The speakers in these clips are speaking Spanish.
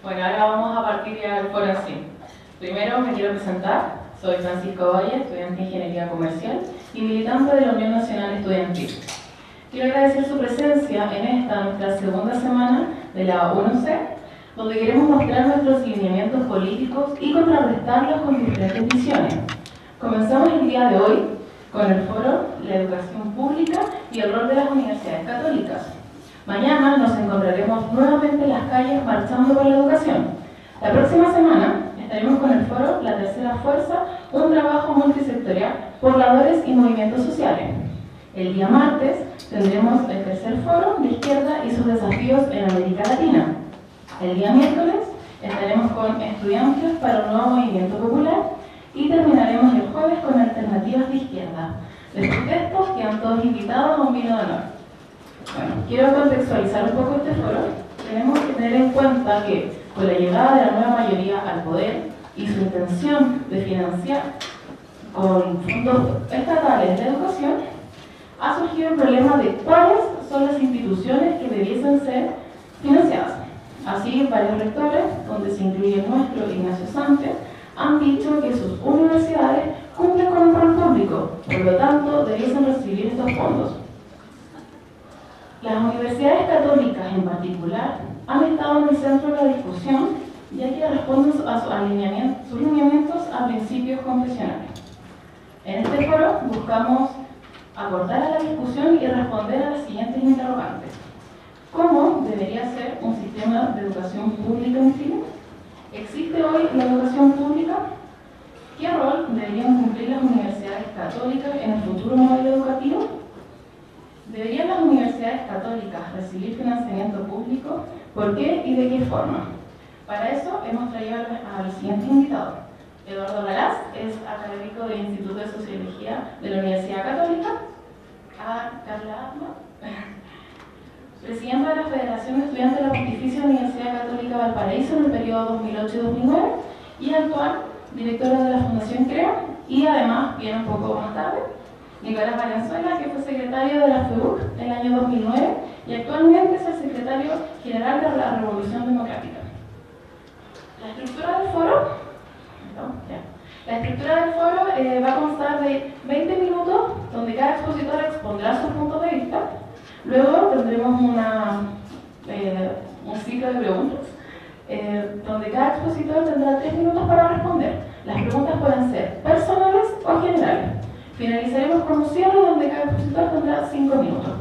Bueno, ahora vamos a partir ya del foro en sí. Primero me quiero presentar. Soy Francisco Valle, estudiante de Ingeniería Comercial y militante de la Unión Nacional Estudiantil. Quiero agradecer su presencia en esta, nuestra segunda semana de la 1C, donde queremos mostrar nuestros lineamientos políticos y contrarrestarlos con diferentes visiones. Comenzamos el día de hoy con el foro La educación pública y el rol de las universidades católicas. Mañana nos encontraremos nuevamente en las calles marchando por la educación. La próxima semana estaremos con el foro La Tercera Fuerza, un trabajo multisectorial, pobladores y movimientos sociales. El día martes tendremos el tercer foro de izquierda y sus desafíos en América Latina. El día miércoles estaremos con estudiantes para un nuevo movimiento popular y terminaremos el jueves con alternativas de izquierda. Después de esto quedan todos invitados a un vino de honor. Bueno, quiero contextualizar un poco este foro. Tenemos que tener en cuenta que con la llegada de la nueva mayoría al poder y su intención de financiar con fondos estatales de educación, ha surgido el problema de cuáles son las instituciones que debiesen ser financiadas. Así, varios rectores, donde se incluye el nuestro, Ignacio Sánchez, han dicho que sus universidades cumplen con un rol público, por lo tanto, debiesen recibir estos fondos. Las universidades católicas en particular han estado en el centro de la discusión, ya que responden a sus lineamientos a principios confesionales. En este foro buscamos aportar a la discusión y responder a las siguientes interrogantes. ¿Cómo debería ser un sistema de educación pública en Chile? ¿Existe hoy la educación pública? ¿Qué rol deberían cumplir las universidades católicas en el futuro modelo educativo? ¿Deberían las universidades católicas recibir financiamiento público? ¿Por qué y de qué forma? Para eso hemos traído al siguiente invitado. Eduardo Galaz es académico del Instituto de Sociología de la Universidad Católica. A Carla Atma, presidenta de la Federación de Estudiantes de la Pontificia Universidad Católica Valparaíso en el periodo 2008-2009 y actual directora de la Fundación CREA, y además, viene un poco más tarde, Nicolás Valenzuela, que fue secretario de la FEUC en el año 2009 y actualmente es el secretario general de la Revolución Democrática. La estructura del foro va a constar de 20 minutos, donde cada expositor expondrá sus puntos de vista. Luego tendremos un ciclo de preguntas, donde cada expositor tendrá 3 minutos para responder. Las preguntas pueden ser personales o generales. Finalizaremos con un cierre donde cada expositor tendrá 5 minutos.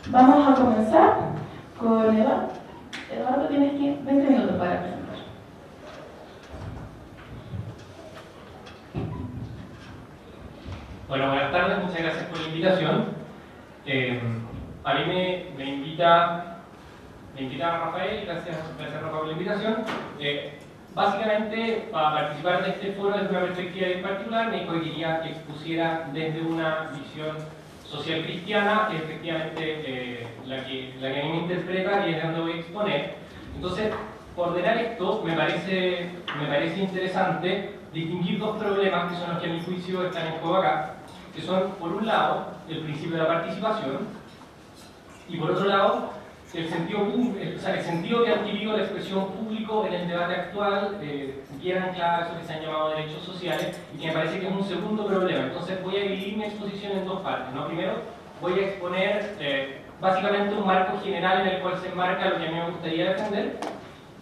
Vamos a comenzar con Eduardo. Eduardo, tienes 20 minutos para presentar. Bueno, buenas tardes, muchas gracias por la invitación. A mí me invita Rafael, gracias Rafael por la invitación. Básicamente, para participar de este foro desde una perspectiva en particular, me dijo que quería que expusiera desde una visión social cristiana, que efectivamente la que a mí me interpreta y es donde voy a exponer. Entonces, por ordenar esto, me parece interesante distinguir dos problemas que son los que a mi juicio están en juego acá, que son, por un lado, el principio de la participación y, por otro lado, el sentido que ha adquirido la expresión público en el debate actual, bien anclado a eso que se han llamado derechos sociales, y que me parece que es un segundo problema. Entonces voy a dividir mi exposición en dos partes, ¿no? Primero voy a exponer básicamente un marco general en el cual se enmarca lo que a mí me gustaría defender,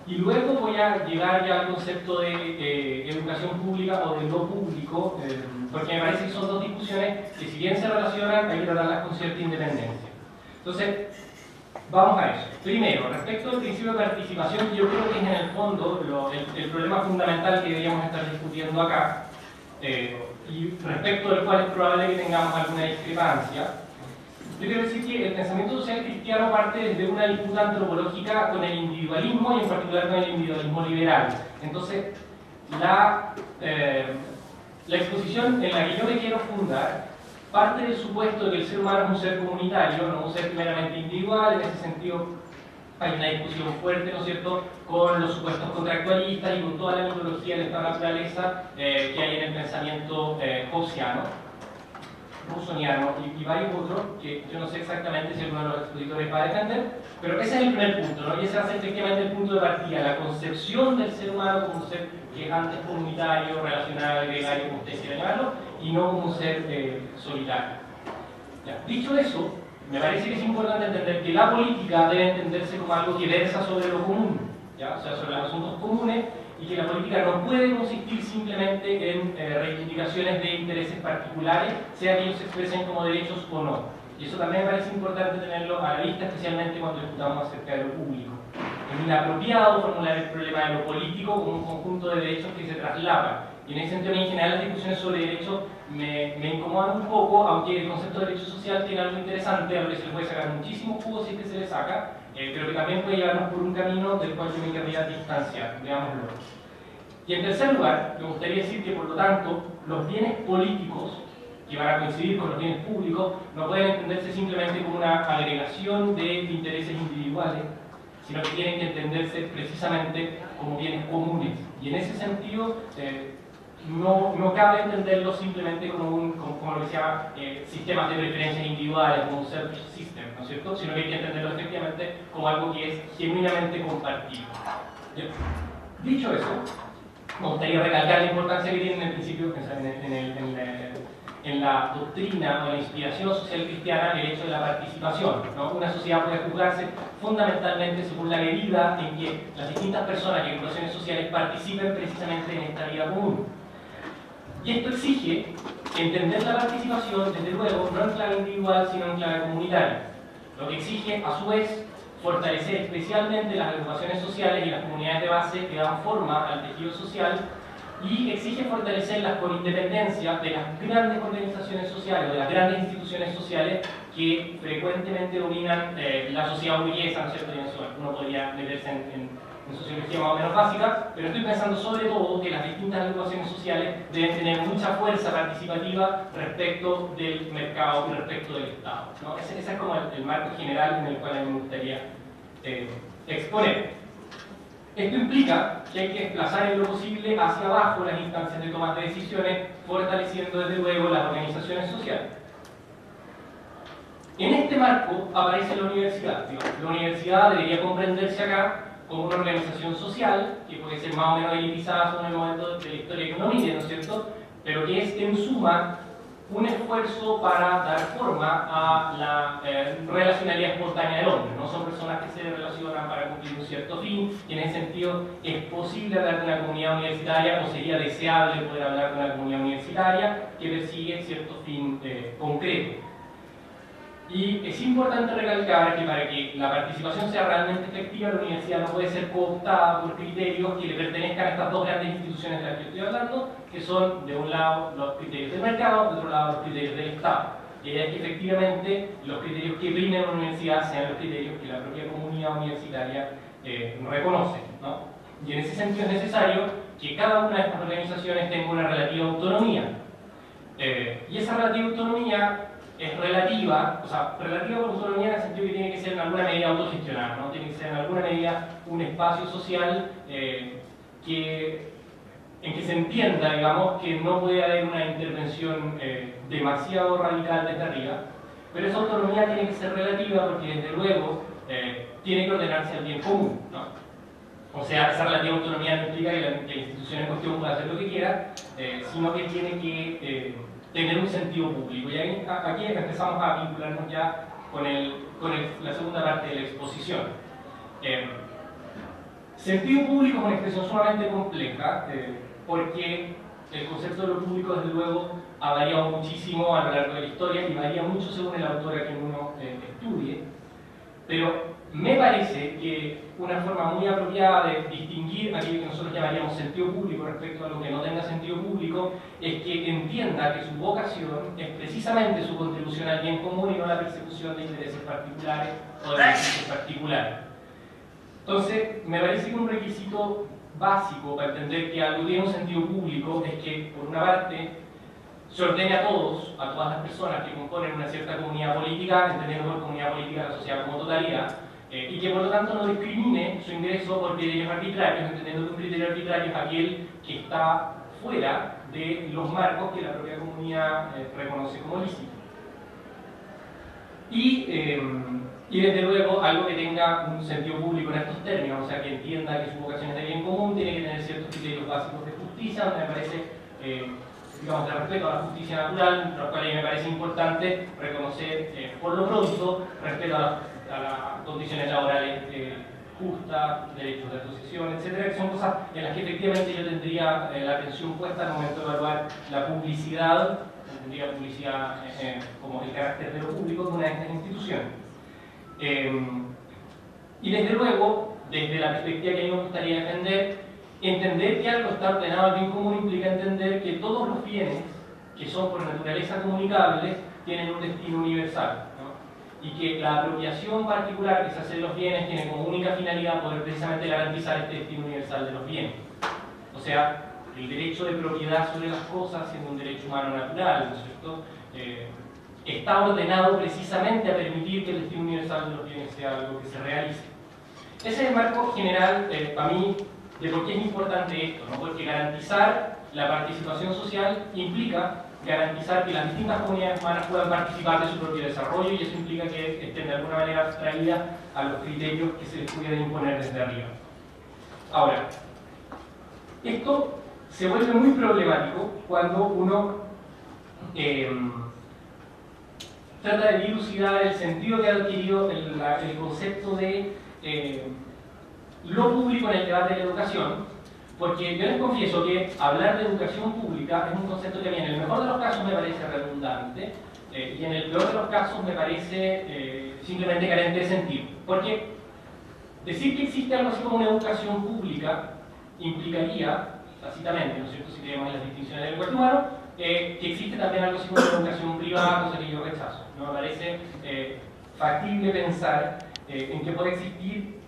y luego voy a llegar ya al concepto de educación pública o de lo público, porque me parece que son dos discusiones que, si bien se relacionan, hay que tratarlas con cierta independencia. Entonces, vamos a eso. Primero, respecto al principio de participación, que yo creo que es en el fondo el problema fundamental que deberíamos estar discutiendo acá, y respecto del cual es probable que tengamos alguna discrepancia. Yo quiero decir que el pensamiento social cristiano parte desde una disputa antropológica con el individualismo y en particular con el individualismo liberal. Entonces, la exposición en la que yo me quiero fundar parte del supuesto de que el ser humano es un ser comunitario, no un ser meramente individual. En ese sentido hay una discusión fuerte, ¿no es cierto?, con los supuestos contractualistas y con toda la mitología de esta naturaleza que hay en el pensamiento hobbesiano. Rusoniano y varios otros, que yo no sé exactamente si alguno de los expositores va a defender, pero ese es el primer punto, ¿no? Y ese va a ser efectivamente el punto de partida, la concepción del ser humano como un ser que es antes comunitario, relacional, gregario, como usted quiera llamarlo, y no como un ser solitario. Ya, dicho eso, me parece que es importante entender que la política debe entenderse como algo que versa sobre lo común, ¿ya? O sea, sobre los asuntos comunes, y que la política no puede consistir simplemente en reivindicaciones de intereses particulares, sea que ellos se expresen como derechos o no. Y eso también me parece importante tenerlo a la vista, especialmente cuando discutamos acerca de lo público. Es inapropiado formular el problema de lo político como un conjunto de derechos que se traslapan. Y en ese sentido, en general, las discusiones sobre derechos me incomodan un poco, aunque el concepto de derecho social tiene algo interesante, a lo que se le puede sacar muchísimo jugo si es que se le saca, pero que también puede llevarnos por un camino del cual yo me querría distanciar, veámoslo. Y en tercer lugar, me gustaría decir que, por lo tanto, los bienes políticos, que van a coincidir con los bienes públicos, no pueden entenderse simplemente como una agregación de intereses individuales, sino que tienen que entenderse precisamente como bienes comunes. Y en ese sentido, no cabe entenderlo simplemente como lo que se llama sistemas de preferencias individuales, como un selfish system, ¿no es cierto? Sino que hay que entenderlo efectivamente como algo que es genuinamente compartido. ¿Bien? Dicho eso, me gustaría recalcar la importancia que tiene en el principio, en la doctrina o en la inspiración social cristiana, el hecho de la participación, ¿no? Una sociedad puede juzgarse fundamentalmente según la medida en que las distintas personas y agrupaciones sociales participen precisamente en esta vida común. Y esto exige entender la participación, desde luego, no en clave individual, sino en clave comunitaria. Lo que exige, a su vez, fortalecer especialmente las agrupaciones sociales y las comunidades de base que dan forma al tejido social, y exige fortalecerlas con independencia de las grandes organizaciones sociales, de las grandes instituciones sociales que frecuentemente dominan la sociedad burguesa, ¿no es cierto? Uno podría meterse en sociología más o menos básica, pero estoy pensando sobre todo que las distintas agrupaciones sociales deben tener mucha fuerza participativa respecto del mercado y respecto del Estado, ¿no? Ese es como el marco general en el cual a mí me gustaría exponer. Esto implica que hay que desplazar en lo posible hacia abajo las instancias de toma de decisiones, fortaleciendo desde luego las organizaciones sociales. En este marco aparece la universidad. La universidad debería comprenderse acá como una organización social, que puede ser más o menos elitizada según el momento de la historia que uno mire, ¿no es cierto?, pero que es en suma un esfuerzo para dar forma a la relacionalidad espontánea del hombre. No son personas que se relacionan para cumplir un cierto fin, y en ese sentido es posible hablar de una comunidad universitaria, o sería deseable poder hablar de una comunidad universitaria que persigue cierto fin concreto. Y es importante recalcar que para que la participación sea realmente efectiva, la universidad no puede ser cooptada por criterios que le pertenezcan a estas dos grandes instituciones de las que estoy hablando, que son, de un lado, los criterios del mercado, de otro lado, los criterios del Estado. Y es que efectivamente los criterios que brinden en la universidad sean los criterios que la propia comunidad universitaria reconoce, ¿no? Y en ese sentido es necesario que cada una de estas organizaciones tenga una relativa autonomía. Y esa relativa autonomía es relativa, o sea, relativa por autonomía en el sentido que tiene que ser en alguna medida autogestionada, ¿no? Tiene que ser en alguna medida un espacio social en que se entienda, digamos, que no puede haber una intervención demasiado radical desde arriba, pero esa autonomía tiene que ser relativa porque, desde luego, tiene que ordenarse al bien común, ¿no? O sea, esa relativa autonomía no implica que la institución en cuestión pueda hacer lo que quiera, sino que tiene que tener un sentido público. Y aquí empezamos a vincularnos ya con la segunda parte de la exposición. Sentido público es una expresión sumamente compleja, porque el concepto de lo público, desde luego, ha variado muchísimo a lo largo de la historia y varía mucho según el autor a quien uno estudie, pero me parece que una forma muy apropiada de distinguir aquello que nosotros llamaríamos sentido público respecto a lo que no tenga sentido público es que entienda que su vocación es precisamente su contribución al bien común y no la persecución de intereses particulares o de beneficios particulares. Entonces, me parece que un requisito básico para entender que algo tiene un sentido público es que, por una parte, se ordene a todos, a todas las personas que componen una cierta comunidad política, entendiendo por comunidad política la sociedad como totalidad, y que por lo tanto no discrimine su ingreso por criterios arbitrarios, entendiendo que un criterio arbitrario es aquel que está fuera de los marcos que la propia comunidad reconoce como lícitos. Y desde luego algo que tenga un sentido público en estos términos, o sea, que entienda que su vocación es de bien común, tiene que tener ciertos criterios básicos de justicia, donde me parece, digamos, de respeto a la justicia natural, lo cual me parece importante reconocer, por lo pronto, respeto a las condiciones laborales justas, derechos de asociación, etcétera, que son cosas en las que efectivamente yo tendría la atención puesta al momento de evaluar la publicidad, tendría publicidad como el carácter de lo público de una de estas instituciones. Y desde luego, desde la perspectiva que a mí me gustaría defender, entender que algo está ordenado al bien común implica entender que todos los bienes que son por naturaleza comunicables tienen un destino universal, ¿no? Y que la apropiación particular que se hace de los bienes tiene como única finalidad poder precisamente garantizar este destino universal de los bienes. O sea, el derecho de propiedad sobre las cosas, siendo un derecho humano natural, ¿no es cierto?, está ordenado precisamente a permitir que el destino universal de los bienes sea algo que se realice. Ese es el marco general, para mí, de por qué es importante esto, ¿no? Porque garantizar la participación social implica garantizar que las distintas comunidades humanas puedan participar de su propio desarrollo, y eso implica que estén de alguna manera abstraídas a los criterios que se les pueden imponer desde arriba. Ahora, esto se vuelve muy problemático cuando uno trata de dilucidar el sentido que ha adquirido el concepto de lo público en el debate de la educación, porque yo les confieso que hablar de educación pública es un concepto que a mí en el mejor de los casos me parece redundante y en el peor de los casos me parece simplemente carente de sentido. Porque decir que existe algo así como una educación pública implicaría, tácitamente, ¿no es cierto?, si creemos en las distinciones del lenguaje humano, que existe también algo así como una educación privada, cosa que yo rechazo. No me parece factible pensar en que puede existir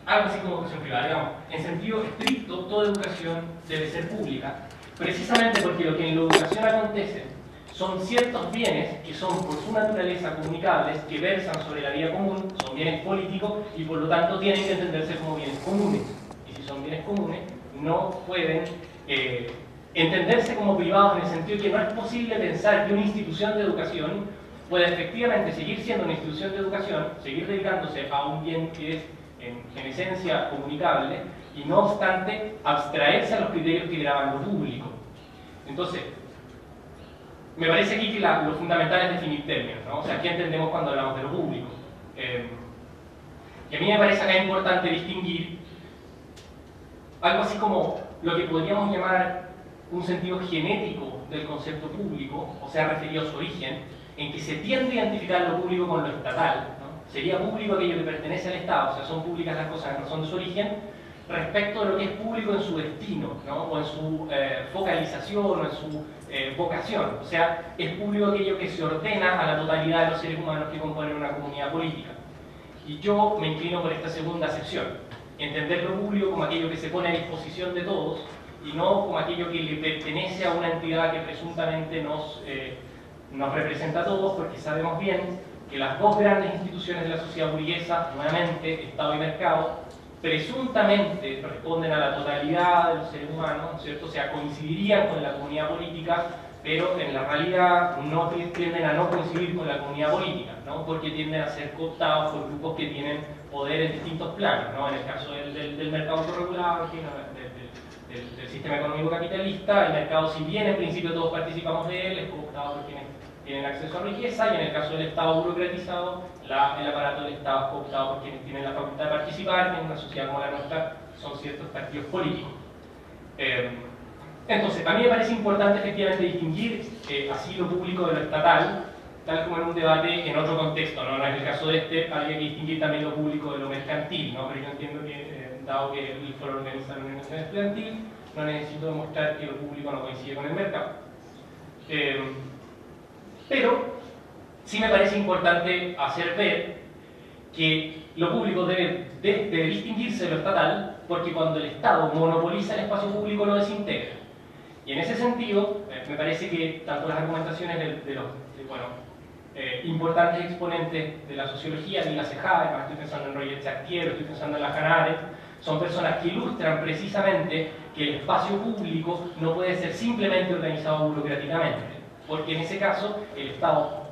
algo así como educación privada. Digamos, en sentido estricto, toda educación debe ser pública, precisamente porque lo que en la educación acontece son ciertos bienes que son por su naturaleza comunicables, que versan sobre la vida común, son bienes políticos y por lo tanto tienen que entenderse como bienes comunes. Y si son bienes comunes, no pueden entenderse como privados, en el sentido que no es posible pensar que una institución de educación pueda efectivamente seguir siendo una institución de educación, seguir dedicándose a un bien que es en esencia comunicable, y no obstante abstraerse a los criterios que graban lo público. Entonces, me parece aquí que lo fundamental es definir términos, ¿no? O sea, ¿qué entendemos cuando hablamos de lo público? Y a mí me parece acá importante distinguir algo así como lo que podríamos llamar un sentido genético del concepto público, o sea, referido a su origen, en que se tiende a identificar lo público con lo estatal, ¿no? Sería público aquello que pertenece al Estado, o sea, son públicas las cosas en razón de su origen, respecto de lo que es público en su destino, ¿no? O en su focalización, o en su vocación. O sea, es público aquello que se ordena a la totalidad de los seres humanos que componen una comunidad política. Y yo me inclino por esta segunda acepción, entender lo público como aquello que se pone a disposición de todos, y no como aquello que le pertenece a una entidad que presuntamente nos representa a todos, porque sabemos bien que las dos grandes instituciones de la sociedad burguesa, nuevamente, Estado y mercado, presuntamente responden a la totalidad de los seres humanos, ¿no es cierto? O sea, coincidirían con la comunidad política, pero en la realidad no tienden a no coincidir con la comunidad política, ¿no? Porque tienden a ser cooptados por grupos que tienen poder en distintos planos, ¿no? En el caso del mercado autorregulado, del sistema económico capitalista, el mercado, si bien en principio todos participamos de él, es cooptado por quienes tienen acceso a riqueza, y en el caso del Estado burocratizado, el aparato del Estado es cooptado por quienes tienen la facultad de participar, que en una sociedad como la nuestra son ciertos partidos políticos. Entonces, a mí me parece importante efectivamente distinguir así lo público de lo estatal, tal como en un debate en otro contexto, ¿no? No es el caso de este, habría que distinguir también lo público de lo mercantil, ¿no? Pero yo entiendo que, dado que el foro organiza una organización estudiantil, no necesito demostrar que lo público no coincide con el mercado. Pero sí me parece importante hacer ver que lo público debe distinguirse de lo estatal, porque cuando el Estado monopoliza el espacio público lo desintegra. Y en ese sentido, me parece que tanto las argumentaciones importantes exponentes de la sociología, dígase Habermas, estoy pensando en Roger Chartier, estoy pensando en la Hannah Arendt, son personas que ilustran precisamente que el espacio público no puede ser simplemente organizado burocráticamente, porque en ese caso el Estado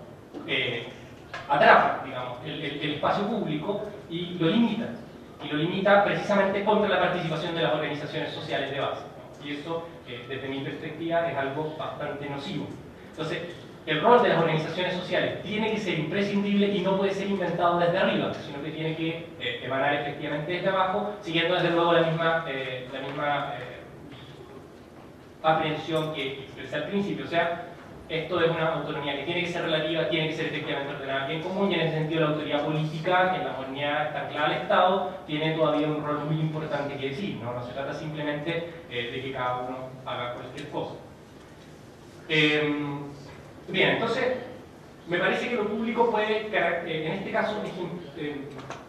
atrapa, digamos, el espacio público y lo limita precisamente contra la participación de las organizaciones sociales de base, ¿no? Y eso, desde mi perspectiva, es algo bastante nocivo. Entonces, el rol de las organizaciones sociales tiene que ser imprescindible y no puede ser inventado desde arriba, sino que tiene que emanar efectivamente desde abajo, siguiendo desde luego la misma aprehensión que expresé al principio. O sea, esto es una autonomía que tiene que ser relativa, tiene que ser efectivamente ordenada bien común, y en ese sentido la autoridad política, que en la modernidad está anclada al Estado, tiene todavía un rol muy importante que decir, ¿no? No se trata simplemente de que cada uno haga cualquier cosa. Bien, entonces, me parece que lo público puede, en este caso,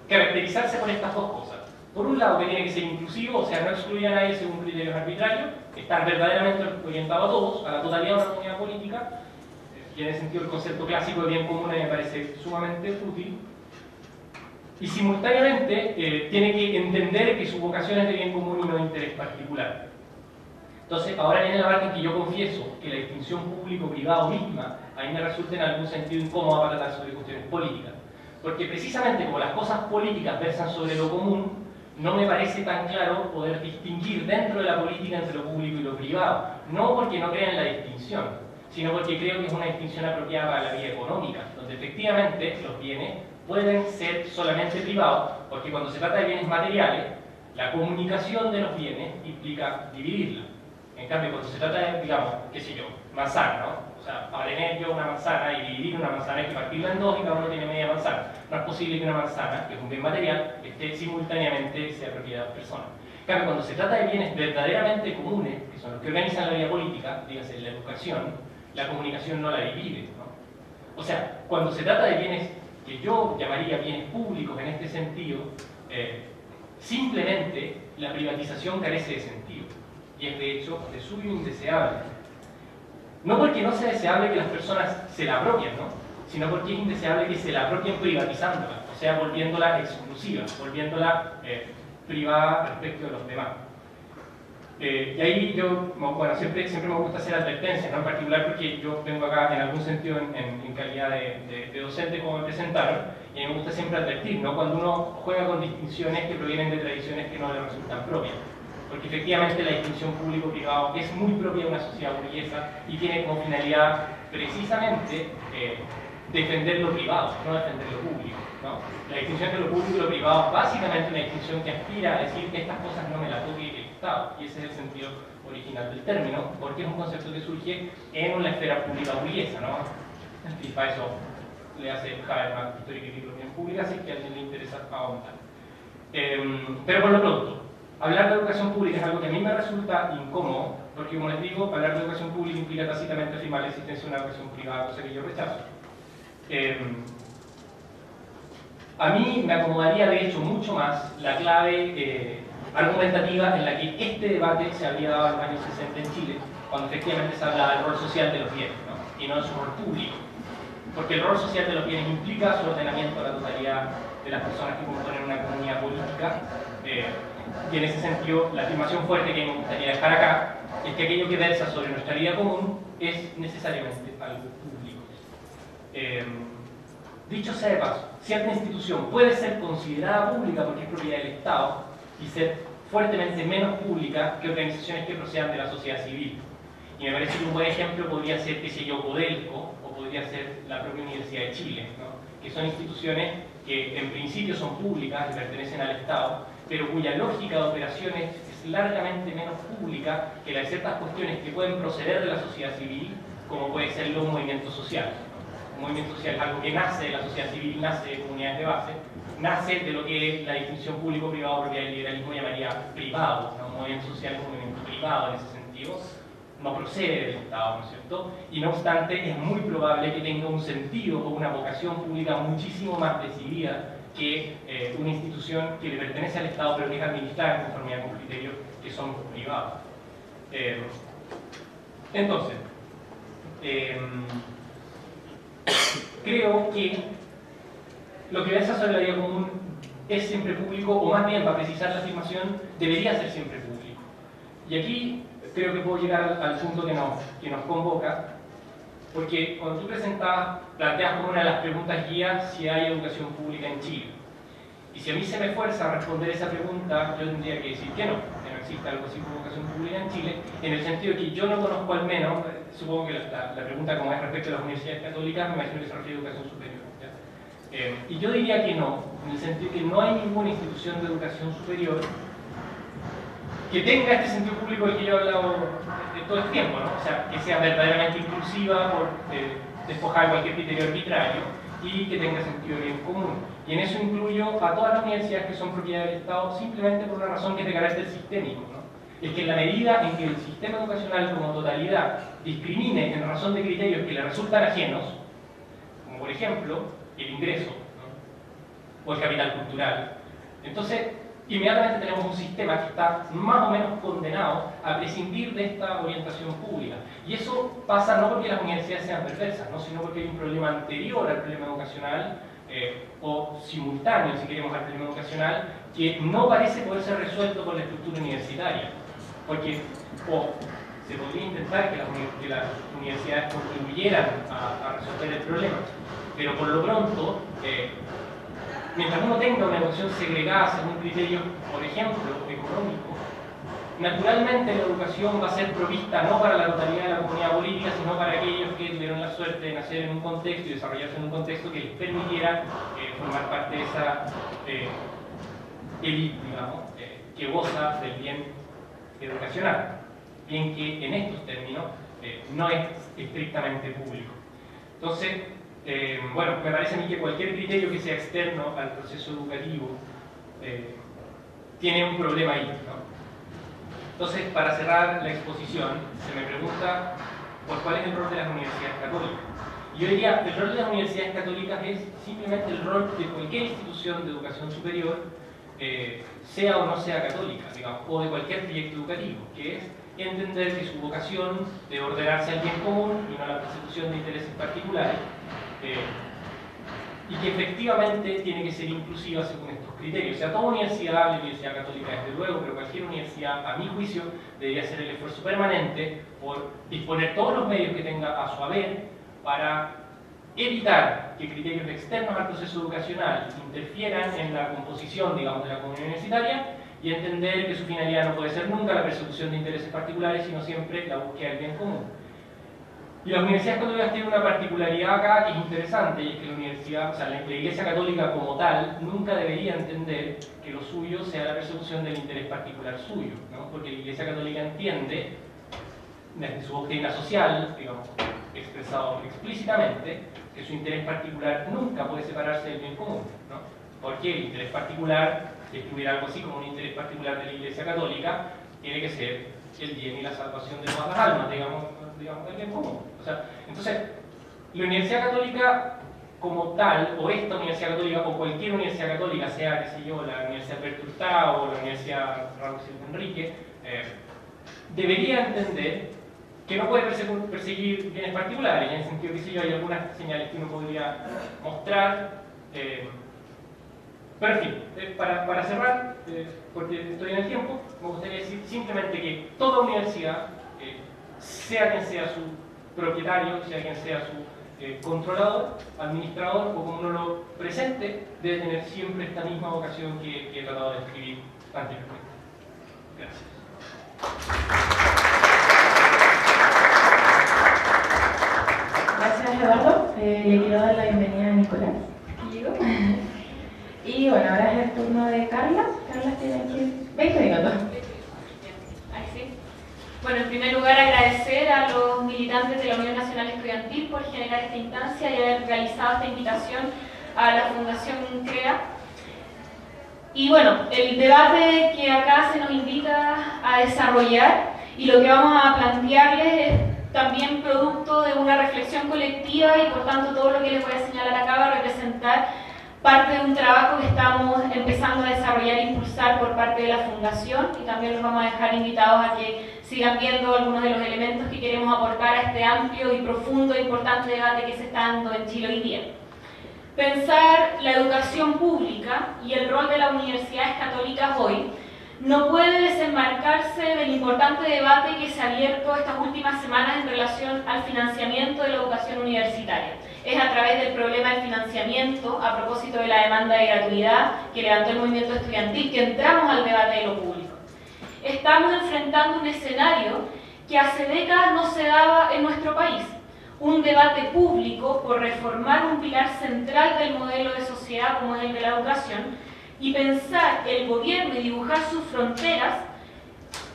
caracterizarse por estas dos cosas. Por un lado, que tiene que ser inclusivo, o sea, no excluir a nadie según criterios arbitrarios, estar verdaderamente orientado a todos, a la totalidad de una comunidad política, y en ese sentido el concepto clásico de bien común me parece sumamente útil. Y simultáneamente tiene que entender que su vocación es de bien común y no de interés particular. Entonces, ahora viene la parte en que yo confieso que la distinción público-privado misma a mí me resulta en algún sentido incómoda para tratar sobre cuestiones políticas. Porque precisamente como las cosas políticas versan sobre lo común, no me parece tan claro poder distinguir dentro de la política entre lo público y lo privado. No porque no crea en la distinción, sino porque creo que es una distinción apropiada para la vida económica, donde efectivamente los bienes pueden ser solamente privados, porque cuando se trata de bienes materiales, la comunicación de los bienes implica dividirla. En cambio, cuando se trata de, digamos, qué sé yo, manzana, ¿no? O sea, para tener yo una manzana y dividir una manzana hay que partirla en dos y cada uno tiene media manzana. No es posible que una manzana, que es un bien material, esté simultáneamente sea propiedad de dos personas. En cambio, cuando se trata de bienes verdaderamente comunes, que son los que organizan la vida política, dígase la educación, la comunicación no la divide, ¿no? O sea, cuando se trata de bienes que yo llamaría bienes públicos en este sentido, simplemente la privatización carece de sentido. Y es de hecho de suyo indeseable. No porque no sea deseable que las personas se la apropien, ¿no? Sino porque es indeseable que se la apropien privatizándola, o sea, volviéndola exclusiva, volviéndola privada respecto de los demás. Y ahí yo, bueno, siempre me gusta hacer advertencias, ¿no? En particular porque yo vengo acá en algún sentido en calidad de docente, como me presentaron, y a mí me gusta siempre advertir, ¿no? Cuando uno juega con distinciones que provienen de tradiciones que no le resultan propias. Porque efectivamente la distinción público-privado es muy propia de una sociedad burguesa y tiene como finalidad precisamente defender lo privado, no defender lo público, ¿no? La distinción entre lo público y lo privado es básicamente una distinción que aspira a decir que estas cosas no me las toque el Estado, y ese es el sentido original del término, porque es un concepto que surge en una esfera pública burguesa, ¿no? Y para eso le hace Habermas Histórica y Economía Pública, así que a alguien le interesa ahondar. Pero por lo pronto, hablar de educación pública es algo que a mí me resulta incómodo, porque como les digo, hablar de educación pública implica tácitamente afirmar la existencia de una educación privada, cosa que yo rechazo. A mí me acomodaría de hecho mucho más la clave argumentativa en la que este debate se habría dado en los años 60 en Chile, cuando efectivamente se hablaba del rol social de los bienes, ¿no? Y no de su rol público. Porque el rol social de los bienes implica su ordenamiento a la totalidad de las personas que componen una comunidad política. Y en ese sentido, la afirmación fuerte que me gustaría dejar acá es que aquello que versa sobre nuestra vida común es necesariamente algo público. Dicho sea de paso, cierta institución puede ser considerada pública porque es propiedad del Estado y ser fuertemente menos pública que organizaciones que procedan de la sociedad civil. Y me parece que un buen ejemplo podría ser, qué sé yo, Codelco, o podría ser la propia Universidad de Chile, ¿no? Que son instituciones que en principio son públicas y pertenecen al Estado, pero cuya lógica de operaciones es largamente menos pública que la de ciertas cuestiones que pueden proceder de la sociedad civil, como puede ser los movimientos sociales. Un movimiento social es algo que nace de la sociedad civil, nace de comunidades de base, nace de lo que la distinción público-privado propia del liberalismo llamaría privado, ¿no? Un movimiento social es un movimiento privado en ese sentido, no procede del Estado, ¿no es cierto? Y no obstante, es muy probable que tenga un sentido o una vocación pública muchísimo más decidida que una institución que le pertenece al Estado pero que es administrada en conformidad con criterios que son privados. Entonces, creo que lo que versa sobre la vida común es siempre público, o más bien, para precisar la afirmación, debería ser siempre público. Y aquí creo que puedo llegar al punto que nos convoca, porque cuando tú planteas como una de las preguntas guías si hay educación pública en Chile. Y si a mí se me fuerza a responder esa pregunta, yo tendría que decir que no existe algo así como educación pública en Chile, en el sentido de que yo no conozco al menos, supongo que la pregunta como es respecto a las universidades católicas, me imagino que se refiere a educación superior. Y yo diría que no, en el sentido de que no hay ninguna institución de educación superior que tenga este sentido público del que yo he hablado todo el tiempo, ¿no? O sea, que sea verdaderamente inclusiva por despojar cualquier criterio arbitrario y que tenga sentido de bien común. Y en eso incluyo a todas las universidades que son propiedad del Estado simplemente por una razón que es de carácter sistémico, ¿no? Es que en la medida en que el sistema educacional como totalidad discrimine en razón de criterios que le resultan ajenos, como por ejemplo el ingreso, ¿no? O el capital cultural, entonces inmediatamente tenemos un sistema que está más o menos condenado a prescindir de esta orientación pública. Y eso pasa no porque las universidades sean perversas, ¿no? Sino porque hay un problema anterior al problema educacional, o simultáneo, si queremos, al problema educacional, que no parece poder ser resuelto por la estructura universitaria. Porque se podría intentar que las universidades contribuyeran a resolver el problema, pero por lo pronto, mientras uno tenga una educación segregada según criterios, por ejemplo, económicos, naturalmente la educación va a ser provista no para la totalidad de la comunidad política, sino para aquellos que tuvieron la suerte de nacer en un contexto y desarrollarse en un contexto que les permitiera formar parte de esa élite, digamos, que goza del bien educacional, bien que en estos términos no es estrictamente público. Entonces, bueno, me parece a mí que cualquier criterio que sea externo al proceso educativo tiene un problema ahí, ¿no? Entonces, para cerrar la exposición, se me pregunta por cuál es el rol de las universidades católicas. Y yo diría, el rol de las universidades católicas es simplemente el rol de cualquier institución de educación superior, sea o no sea católica, digamos, o de cualquier proyecto educativo, que es entender que su vocación debe ordenarse al bien común y no a la persecución de intereses particulares, y que efectivamente tiene que ser inclusiva según estos criterios. O sea, toda universidad, la Universidad Católica desde luego, pero cualquier universidad, a mi juicio, debería hacer el esfuerzo permanente por disponer todos los medios que tenga a su haber para evitar que criterios externos al proceso educacional interfieran en la composición, digamos, de la comunidad universitaria, y entender que su finalidad no puede ser nunca la persecución de intereses particulares, sino siempre la búsqueda del bien común. Y las universidades católicas tienen una particularidad acá que es interesante, y es que la universidad, o sea, la Iglesia Católica como tal, nunca debería entender que lo suyo sea la persecución del interés particular suyo, ¿no? Porque la Iglesia Católica entiende, desde su doctrina social, digamos, expresado explícitamente, que su interés particular nunca puede separarse del bien común, ¿no? Porque el interés particular, si escribiera algo así como un interés particular de la Iglesia Católica, tiene que ser el bien y la salvación de todas las almas, digamos del bien común. O sea, entonces, la Universidad Católica como tal, o esta Universidad Católica, o cualquier Universidad Católica, sea, qué sé yo, la Universidad Alberto Hurtado o la Universidad Raúl Silva Enrique, debería entender que no puede perseguir bienes particulares, en el sentido que, hay algunas señales que uno podría mostrar, pero en fin, para cerrar, porque estoy en el tiempo, me gustaría decir simplemente que toda universidad, sea quien sea su propietario, sea quien sea su controlador, administrador o como uno lo presente, debe tener siempre esta misma vocación que he tratado de describir anteriormente. Gracias. Gracias, Eduardo. Le quiero dar la bienvenida a Nicolás. Y bueno, ahora es el turno de Carla. Carla tiene aquí 20 minutos. Ahí sí. Bueno, en primer lugar agradecer a los militantes de la Unión Nacional Estudiantil por generar esta instancia y haber realizado esta invitación a la Fundación CREA. Y bueno, el debate que acá se nos invita a desarrollar y lo que vamos a plantearles es también producto de una reflexión colectiva y por tanto todo lo que les voy a señalar acá va a representar parte de un trabajo que estamos empezando a desarrollar e impulsar por parte de la Fundación, y también los vamos a dejar invitados a que sigan viendo algunos de los elementos que queremos aportar a este amplio y profundo e importante debate que se está dando en Chile hoy día. Pensar la educación pública y el rol de las universidades católicas hoy no puede desenmarcarse del importante debate que se ha abierto estas últimas semanas en relación al financiamiento de la educación universitaria. Es a través del problema del financiamiento, a propósito de la demanda de gratuidad que levantó el movimiento estudiantil, que entramos al debate de lo público. Estamos enfrentando un escenario que hace décadas no se daba en nuestro país. Un debate público por reformar un pilar central del modelo de sociedad como es el de la educación, y pensar el gobierno y dibujar sus fronteras,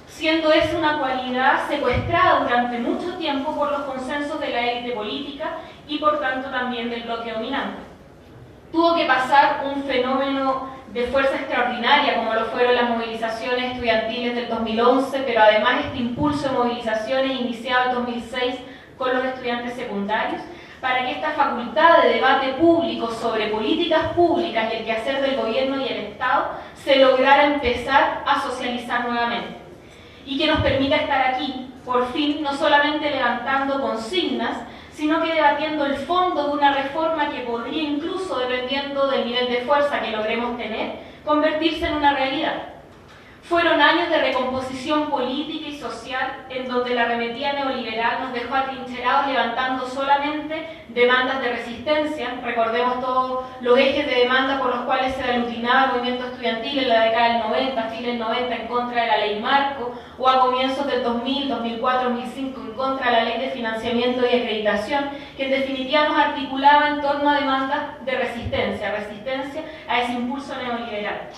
siendo esa una cualidad secuestrada durante mucho tiempo por los consensos de la élite política y por tanto también del bloque dominante. Tuvo que pasar un fenómeno de fuerza extraordinaria como lo fueron las movilizaciones estudiantiles del 2011, pero además este impulso de movilizaciones iniciado en 2006 con los estudiantes secundarios, para que esta facultad de debate público sobre políticas públicas y el quehacer del gobierno y el Estado se lograra empezar a socializar nuevamente y que nos permita estar aquí, por fin, no solamente levantando consignas, sino que debatiendo el fondo de una reforma que podría incluso, dependiendo del nivel de fuerza que logremos tener, convertirse en una realidad. Fueron años de recomposición política y social en donde la arremetida neoliberal nos dejó atrincherados levantando solamente demandas de resistencia. Recordemos todos los ejes de demanda por los cuales se aglutinaba el movimiento estudiantil en la década del 90, fines del 90 en contra de la ley Marco, o a comienzos del 2000, 2004, 2005 en contra de la ley de financiamiento y acreditación, que en definitiva nos articulaba en torno a demandas de resistencia a ese impulso neoliberal.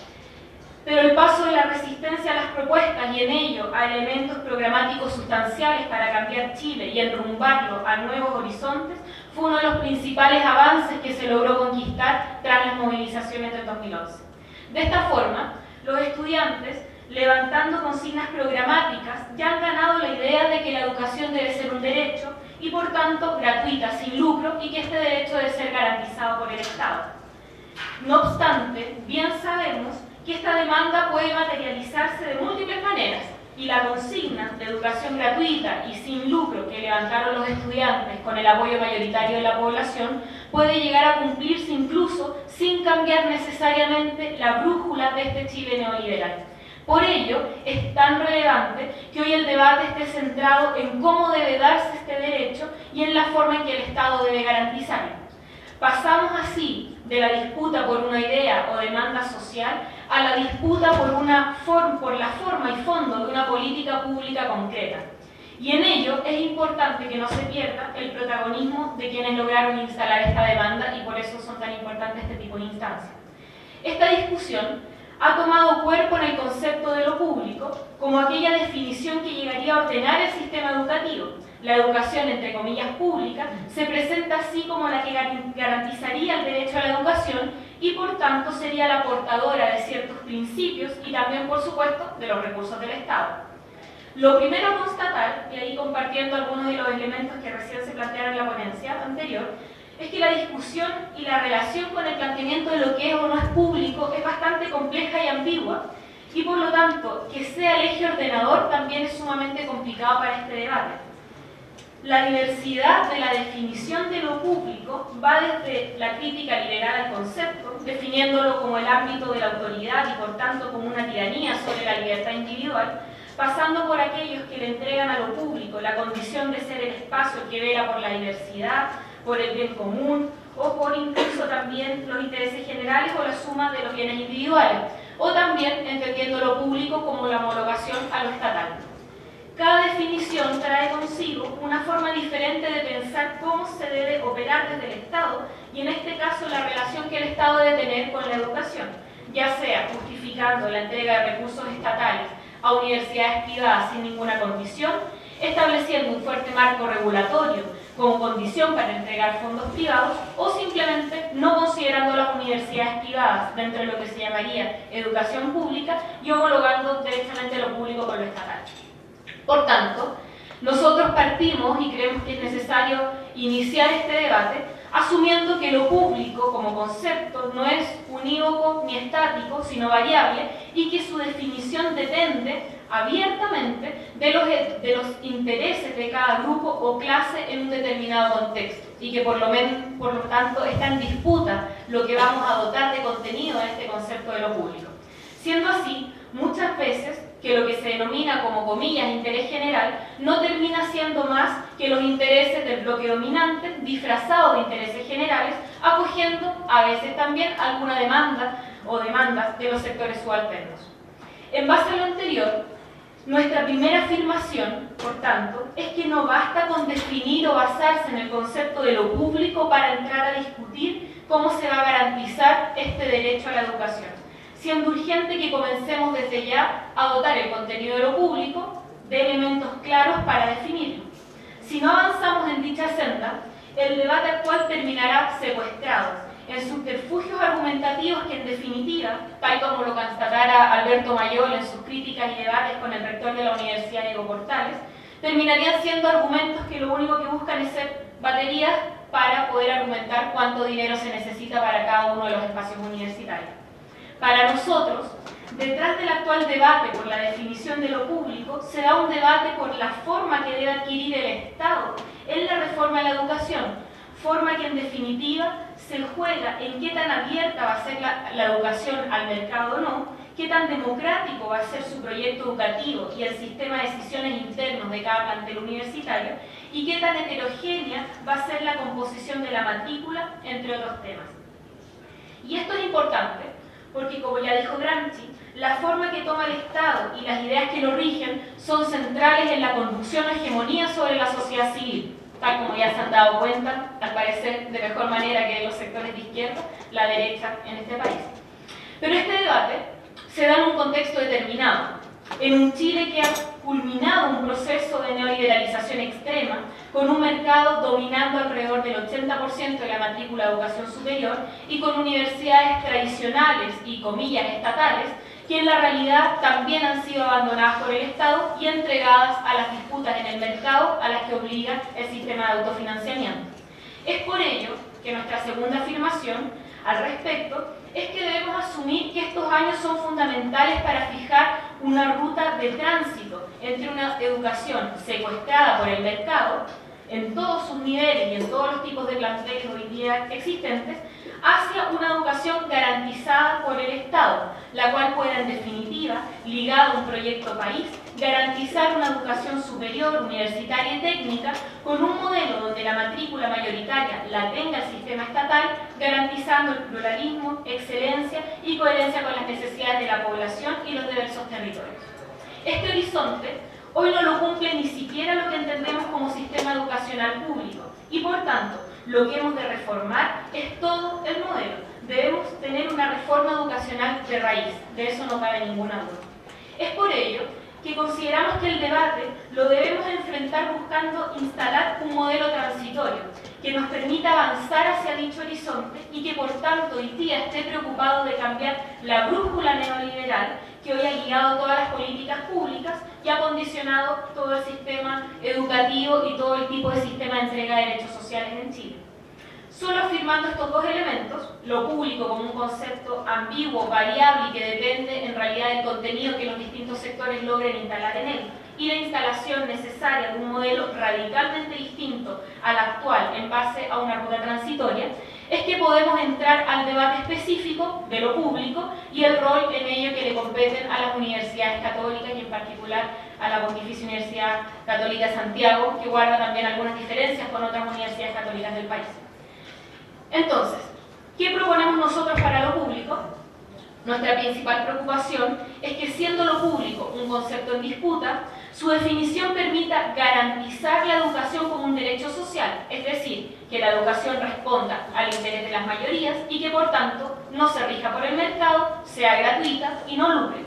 Pero el paso de la resistencia a las propuestas y en ello a elementos programáticos sustanciales para cambiar Chile y enrumbarlo a nuevos horizontes fue uno de los principales avances que se logró conquistar tras las movilizaciones del 2011. De esta forma, los estudiantes, levantando consignas programáticas, ya han ganado la idea de que la educación debe ser un derecho y por tanto gratuita, sin lucro, y que este derecho debe ser garantizado por el Estado. No obstante, bien sabemos que esta demanda puede materializarse de múltiples maneras y la consigna de educación gratuita y sin lucro que levantaron los estudiantes con el apoyo mayoritario de la población puede llegar a cumplirse incluso sin cambiar necesariamente la brújula de este Chile neoliberal. Por ello, es tan relevante que hoy el debate esté centrado en cómo debe darse este derecho y en la forma en que el Estado debe garantizarlo. Pasamos así de la disputa por una idea o demanda social a la disputa por la forma y fondo de una política pública concreta. Y en ello es importante que no se pierda el protagonismo de quienes lograron instalar esta demanda y por eso son tan importantes este tipo de instancias. Esta discusión ha tomado cuerpo en el concepto de lo público como aquella definición que llegaría a ordenar el sistema educativo. La educación, entre comillas, pública, se presenta así como la que garantizaría el derecho a la educación y, por tanto, sería la portadora de ciertos principios y también, por supuesto, de los recursos del Estado. Lo primero a constatar, y ahí compartiendo algunos de los elementos que recién se plantearon en la ponencia anterior, es que la discusión y la relación con el planteamiento de lo que es o no es público es bastante compleja y ambigua, y por lo tanto, que sea el eje ordenador también es sumamente complicado para este debate. La diversidad de la definición de lo público va desde la crítica liberal al concepto, definiéndolo como el ámbito de la autoridad y por tanto como una tiranía sobre la libertad individual, pasando por aquellos que le entregan a lo público la condición de ser el espacio que vela por la diversidad, por el bien común o por incluso también los intereses generales o la suma de los bienes individuales, o también entendiendo lo público como la homologación a lo estatal. Cada definición trae consigo una forma diferente de pensar cómo se debe operar desde el Estado y en este caso la relación que el Estado debe tener con la educación, ya sea justificando la entrega de recursos estatales a universidades privadas sin ninguna condición, estableciendo un fuerte marco regulatorio como condición para entregar fondos privados o simplemente no considerando las universidades privadas dentro de lo que se llamaría educación pública y homologando directamente lo público con lo estatal. Por tanto, nosotros partimos y creemos que es necesario iniciar este debate asumiendo que lo público como concepto no es unívoco ni estático, sino variable y que su definición depende abiertamente de los intereses de cada grupo o clase en un determinado contexto y que por lo tanto está en disputa lo que vamos a dotar de contenido en este concepto de lo público. Siendo así, muchas veces que lo que se denomina como comillas interés general no termina siendo más que los intereses del bloque dominante disfrazados de intereses generales, acogiendo a veces también alguna demanda o demandas de los sectores subalternos. En base a lo anterior, nuestra primera afirmación, por tanto, es que no basta con definir o basarse en el concepto de lo público para entrar a discutir cómo se va a garantizar este derecho a la educación, siendo urgente que comencemos desde ya a dotar el contenido de lo público de elementos claros para definirlo. Si no avanzamos en dicha senda, el debate actual terminará secuestrado en subterfugios argumentativos que, en definitiva, tal como lo constatara Alberto Mayol en sus críticas y debates con el rector de la Universidad, Diego Portales, terminarían siendo argumentos que lo único que buscan es ser baterías para poder argumentar cuánto dinero se necesita para cada uno de los espacios universitarios. Para nosotros, detrás del actual debate por la definición de lo público, se da un debate por la forma que debe adquirir el Estado en la reforma de la educación, forma que en definitiva se juega en qué tan abierta va a ser la educación al mercado o no, qué tan democrático va a ser su proyecto educativo y el sistema de decisiones internos de cada plantel universitario, y qué tan heterogénea va a ser la composición de la matrícula, entre otros temas. Y esto es importante porque, como ya dijo Gramsci, la forma que toma el Estado y las ideas que lo rigen son centrales en la conducción o hegemonía sobre la sociedad civil, tal como ya se han dado cuenta, al parecer de mejor manera que los sectores de izquierda, la derecha en este país. Pero este debate se da en un contexto determinado, en un Chile que ha culminado un proceso de neoliberalización extrema, con un mercado dominando alrededor del 80% de la matrícula de educación superior y con universidades tradicionales y comillas estatales, que en la realidad también han sido abandonadas por el Estado y entregadas a las disputas en el mercado a las que obliga el sistema de autofinanciamiento. Es por ello que nuestra segunda afirmación al respecto es que debemos asumir que estos años son fundamentales para fijar una ruta de tránsito entre una educación secuestrada por el mercado en todos sus niveles y en todos los tipos de planteles hoy día existentes, hacia una educación garantizada por el Estado, la cual pueda, en definitiva, ligada a un proyecto país, garantizar una educación superior, universitaria y técnica con un modelo donde la matrícula mayoritaria la tenga el sistema estatal, garantizando el pluralismo, excelencia y coherencia con las necesidades de la población y los diversos territorios. Este horizonte hoy no lo cumple ni siquiera lo que entendemos como sistema educacional público y, por tanto, lo que hemos de reformar es todo el modelo. Debemos tener una reforma educacional de raíz, de eso no cabe ninguna duda. Es por ello que consideramos que el debate lo debemos enfrentar buscando instalar un modelo transitorio que nos permita avanzar hacia dicho horizonte y que, por tanto, hoy día esté preocupado de cambiar la brújula neoliberal que hoy ha guiado todas las políticas públicas y ha condicionado todo el sistema educativo y todo el tipo de sistema de entrega de derechos sociales en Chile. Solo afirmando estos dos elementos, lo público como un concepto ambiguo, variable y que depende en realidad del contenido que los distintos sectores logren instalar en él, y la instalación necesaria de un modelo radicalmente distinto al actual en base a una ruta transitoria, es que podemos entrar al debate específico de lo público y el rol en ello que le competen a las universidades católicas y en particular a la Pontificia Universidad Católica de Santiago, que guarda también algunas diferencias con otras universidades católicas del país. Entonces, ¿qué proponemos nosotros para lo público? Nuestra principal preocupación es que, siendo lo público un concepto en disputa, su definición permita garantizar la educación como un derecho social, es decir, que la educación responda al interés de las mayorías y que, por tanto, no se rija por el mercado, sea gratuita y no lucre.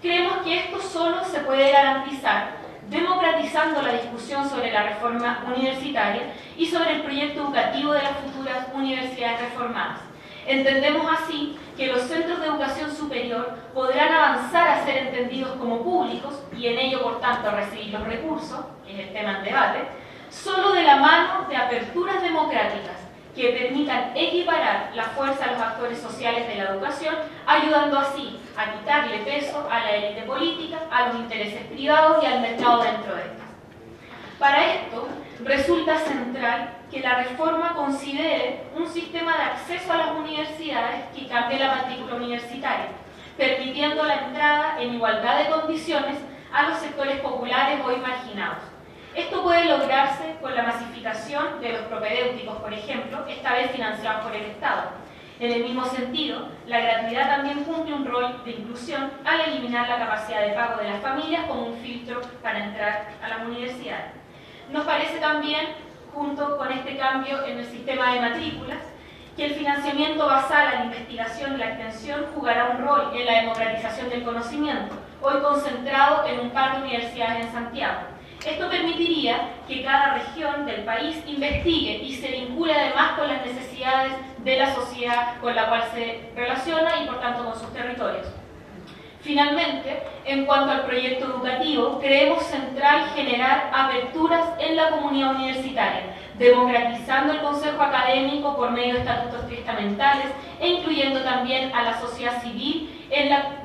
Creemos que esto solo se puede garantizar democratizando la discusión sobre la reforma universitaria y sobre el proyecto educativo de las futuras universidades reformadas. Entendemos así que los centros de educación superior podrán avanzar a ser entendidos como públicos y en ello, por tanto, recibir los recursos, que es el tema en debate, solo de la mano de aperturas democráticas que permitan equiparar la fuerza de los actores sociales de la educación, ayudando así a quitarle peso a la élite política, a los intereses privados y al mercado dentro de estas. Para esto, resulta central que la reforma considere un sistema de acceso a las universidades que cambie la matrícula universitaria, permitiendo la entrada en igualdad de condiciones a los sectores populares hoy marginados. Esto puede lograrse con la masificación de los propedéuticos, por ejemplo, esta vez financiados por el Estado. En el mismo sentido, la gratuidad también cumple un rol de inclusión al eliminar la capacidad de pago de las familias como un filtro para entrar a las universidades. Nos parece también, junto con este cambio en el sistema de matrículas, que el financiamiento basal a la investigación y la extensión jugará un rol en la democratización del conocimiento, hoy concentrado en un par de universidades en Santiago. Esto permitiría que cada región del país investigue y se vincule además con las necesidades de la sociedad con la cual se relaciona y por tanto con sus territorios. Finalmente, en cuanto al proyecto educativo, creemos central generar aperturas en la comunidad universitaria, democratizando el consejo académico por medio de estatutos testamentales e incluyendo también a la sociedad civil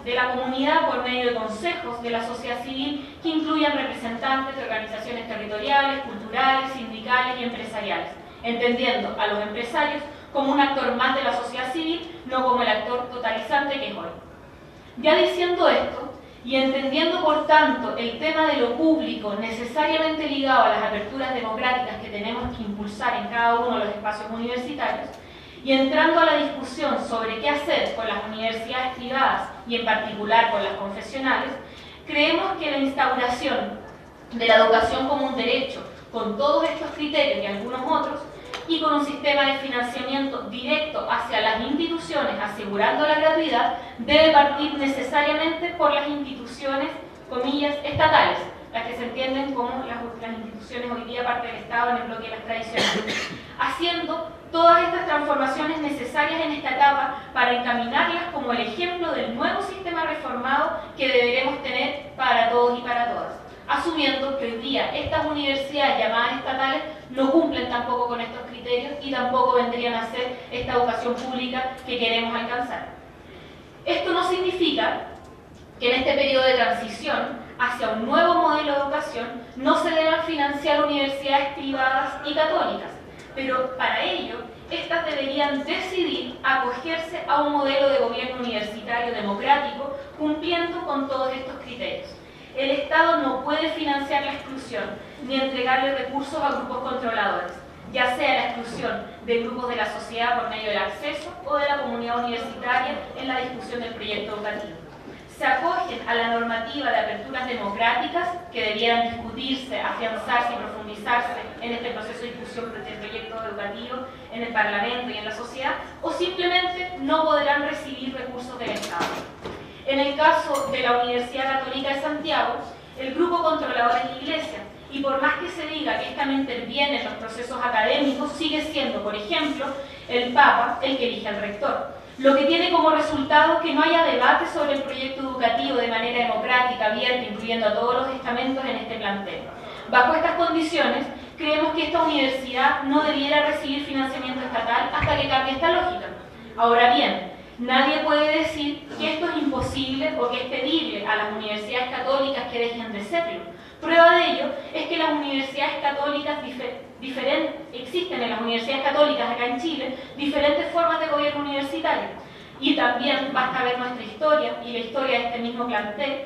de la comunidad por medio de consejos de la sociedad civil que incluyan representantes de organizaciones territoriales, culturales, sindicales y empresariales, entendiendo a los empresarios como un actor más de la sociedad civil, no como el actor totalizante que es hoy. Ya diciendo esto, y entendiendo por tanto el tema de lo público necesariamente ligado a las aperturas democráticas que tenemos que impulsar en cada uno de los espacios universitarios, y entrando a la discusión sobre qué hacer con las universidades privadas y en particular con las confesionales, creemos que la instauración de la educación como un derecho, con todos estos criterios y algunos otros, y con un sistema de financiamiento directo hacia las instituciones asegurando la gratuidad, debe partir necesariamente por las instituciones, comillas, estatales, las que se entienden como las instituciones hoy día parte del Estado en el bloque de las tradiciones, haciendo todas estas transformaciones necesarias en esta etapa para encaminarlas como el ejemplo del nuevo sistema reformado que deberemos tener para todos y para todas, asumiendo que hoy día estas universidades llamadas estatales no cumplen tampoco con estos criterios y tampoco vendrían a ser esta educación pública que queremos alcanzar. Esto no significa que en este periodo de transición hacia un nuevo modelo de educación no se deban financiar universidades privadas y católicas, pero para ello estas deberían decidir acogerse a un modelo de gobierno universitario democrático cumpliendo con todos estos criterios. El Estado no puede financiar la exclusión ni entregarle recursos a grupos controladores, ya sea la exclusión de grupos de la sociedad por medio del acceso o de la comunidad universitaria en la discusión del proyecto educativo. Se acogen a la normativa de aperturas democráticas que debieran discutirse, afianzarse y profundizarse en este proceso de discusión del proyecto educativo en el Parlamento y en la sociedad, o simplemente no podrán recibir recursos del Estado. En el caso de la Universidad Católica de Santiago, el grupo controlador es la Iglesia, y por más que se diga que ésta no interviene en los procesos académicos, sigue siendo, por ejemplo, el Papa el que elige al rector, lo que tiene como resultado que no haya debate sobre el proyecto educativo de manera democrática, abierta, incluyendo a todos los estamentos en este plantel. Bajo estas condiciones, creemos que esta universidad no debiera recibir financiamiento estatal hasta que cambie esta lógica. Ahora bien, nadie puede decir que esto es imposible o que es pedible a las universidades católicas que dejen de serlo. Prueba de ello es que las universidades católicas existen en las universidades católicas acá en Chile diferentes formas de gobierno universitario. Y también basta ver nuestra historia y la historia de este mismo plantel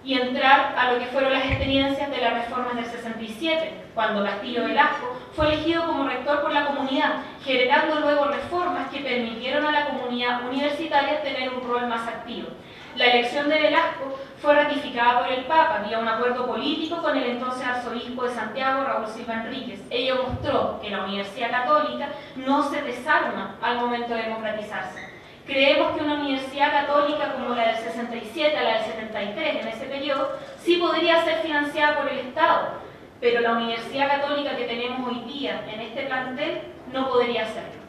y entrar a lo que fueron las experiencias de las reformas del 67, cuando Castillo Velasco fue elegido como rector por la comunidad, generando luego reformas que permitieron a la comunidad universitaria tener un rol más activo. La elección de Velasco fue ratificada por el Papa vía un acuerdo político con el entonces arzobispo de Santiago, Raúl Silva Enríquez. Ello mostró que la Universidad Católica no se desarma al momento de democratizarse. Creemos que una universidad católica como la del 67 a la del 73 en ese periodo sí podría ser financiada por el Estado, pero la universidad católica que tenemos hoy día en este plantel no podría serlo.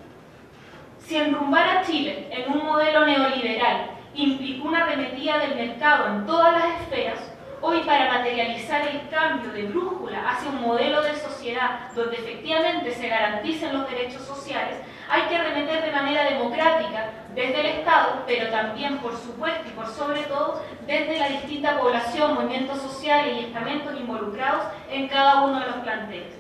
Si enrumbar a Chile en un modelo neoliberal implicó una arremetida del mercado en todas las esferas, Hoy, para materializar el cambio de brújula hacia un modelo de sociedad donde efectivamente se garanticen los derechos sociales, hay que arremeter de manera democrática desde el Estado, pero también, por supuesto y por sobre todo, desde la distinta población, movimientos sociales y estamentos involucrados en cada uno de los planteles.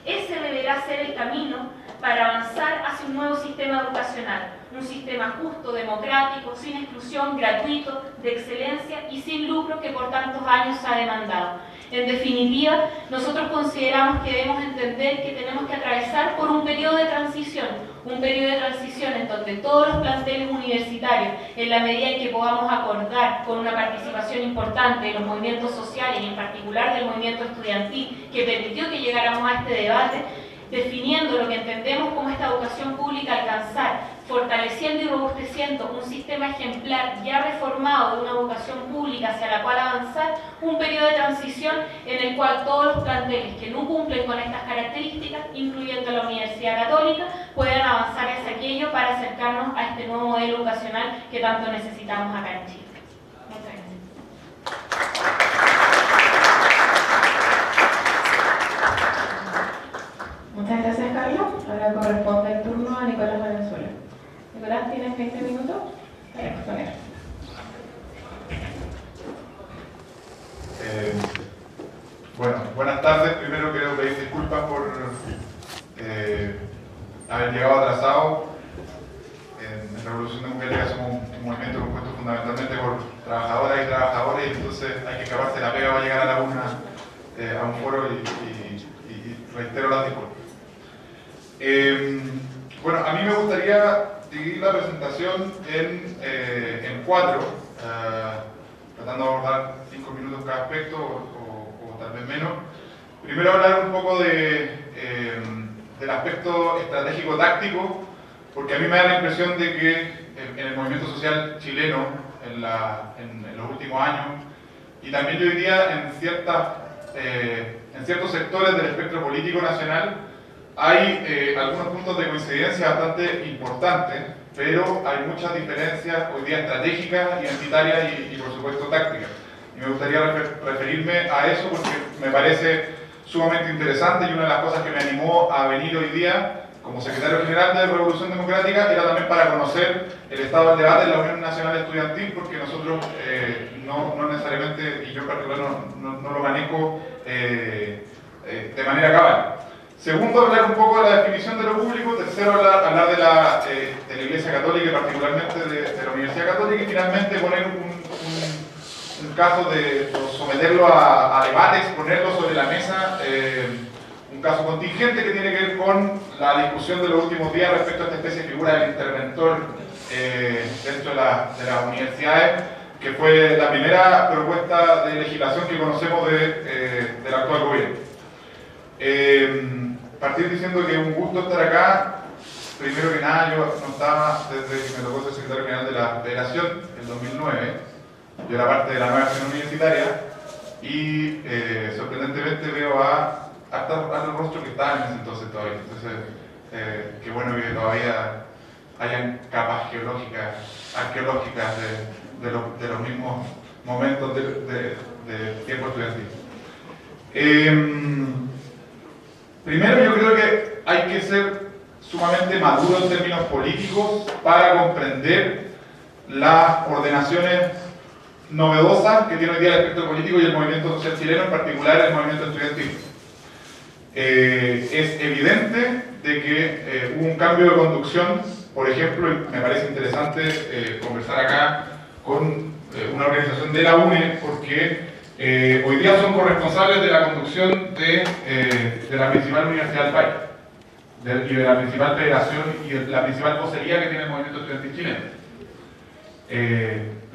Ese deberá ser el camino para avanzar hacia un nuevo sistema educacional, un sistema justo, democrático, sin exclusión, gratuito, de excelencia y sin lucro que por tantos años se ha demandado. En definitiva, nosotros consideramos que debemos entender que tenemos que atravesar por un periodo de transición en donde todos los planteles universitarios, en la medida en que podamos acordar con una participación importante de los movimientos sociales y en particular del movimiento estudiantil que permitió que llegáramos a este debate, definiendo lo que entendemos como esta educación pública alcanzar, fortaleciendo y robusteciendo un sistema ejemplar ya reformado de una educación pública hacia la cual avanzar, un periodo de transición en el cual todos los planteles que no cumplen con estas características, incluyendo la Universidad Católica, puedan avanzar hacia aquello para acercarnos a este nuevo modelo educacional que tanto necesitamos acá en Chile. Muchas gracias. Muchas gracias, Carla. Ahora corresponde el turno a Nicolás Valenzuela. Nicolás, ¿tienes 20 minutos para exponer? Bueno, buenas tardes. Primero quiero pedir disculpas por haber llegado atrasado. En Revolución Democrática somos un movimiento compuesto fundamentalmente por trabajadoras y trabajadores, y entonces hay que acabarse la pega para llegar a la una a un foro y reitero las disculpas. Bueno, a mí me gustaría dividir la presentación en cuatro, tratando de abordar 5 minutos cada aspecto o tal vez menos. Primero hablar un poco del aspecto estratégico-táctico, porque a mí me da la impresión de que en el movimiento social chileno, en los últimos años, y también yo diría en ciertos sectores del espectro político nacional, hay algunos puntos de coincidencia bastante importantes, pero hay muchas diferencias hoy día estratégicas, identitarias y por supuesto tácticas. Y me gustaría referirme a eso porque me parece sumamente interesante, y una de las cosas que me animó a venir hoy día como secretario general de Revolución Democrática era también para conocer el estado del debate en la Unión Nacional Estudiantil, porque nosotros no necesariamente, y yo en particular no lo manejo de manera cabal. Segundo, hablar un poco de la definición de lo público. Tercero, hablar de la Iglesia Católica y particularmente de la Universidad Católica. Y finalmente poner un caso someterlo a debate, exponerlo sobre la mesa, un caso contingente que tiene que ver con la discusión de los últimos días respecto a esta especie de figura del interventor dentro de las universidades, que fue la primera propuesta de legislación que conocemos del actual gobierno. Partir diciendo que es un gusto estar acá. Primero que nada, yo no estaba desde que me tocó ser secretario general de la Federación en 2009. Yo era parte de la nueva acción universitaria y sorprendentemente veo a los rostros que estaban en ese entonces todavía. Entonces, qué bueno que todavía hayan capas arqueológicas de los mismos momentos de tiempo estudiantil. Primero, yo creo que hay que ser sumamente maduro en términos políticos para comprender las ordenaciones novedosas que tiene hoy día el espectro político y el movimiento social chileno, en particular el movimiento estudiantil. Es evidente de que hubo un cambio de conducción. Por ejemplo, y me parece interesante conversar acá con una organización de la UNE, porque hoy día son corresponsables de la conducción de la principal universidad del país, y de la principal federación y de la principal vocería que tiene el movimiento estudiantil chileno.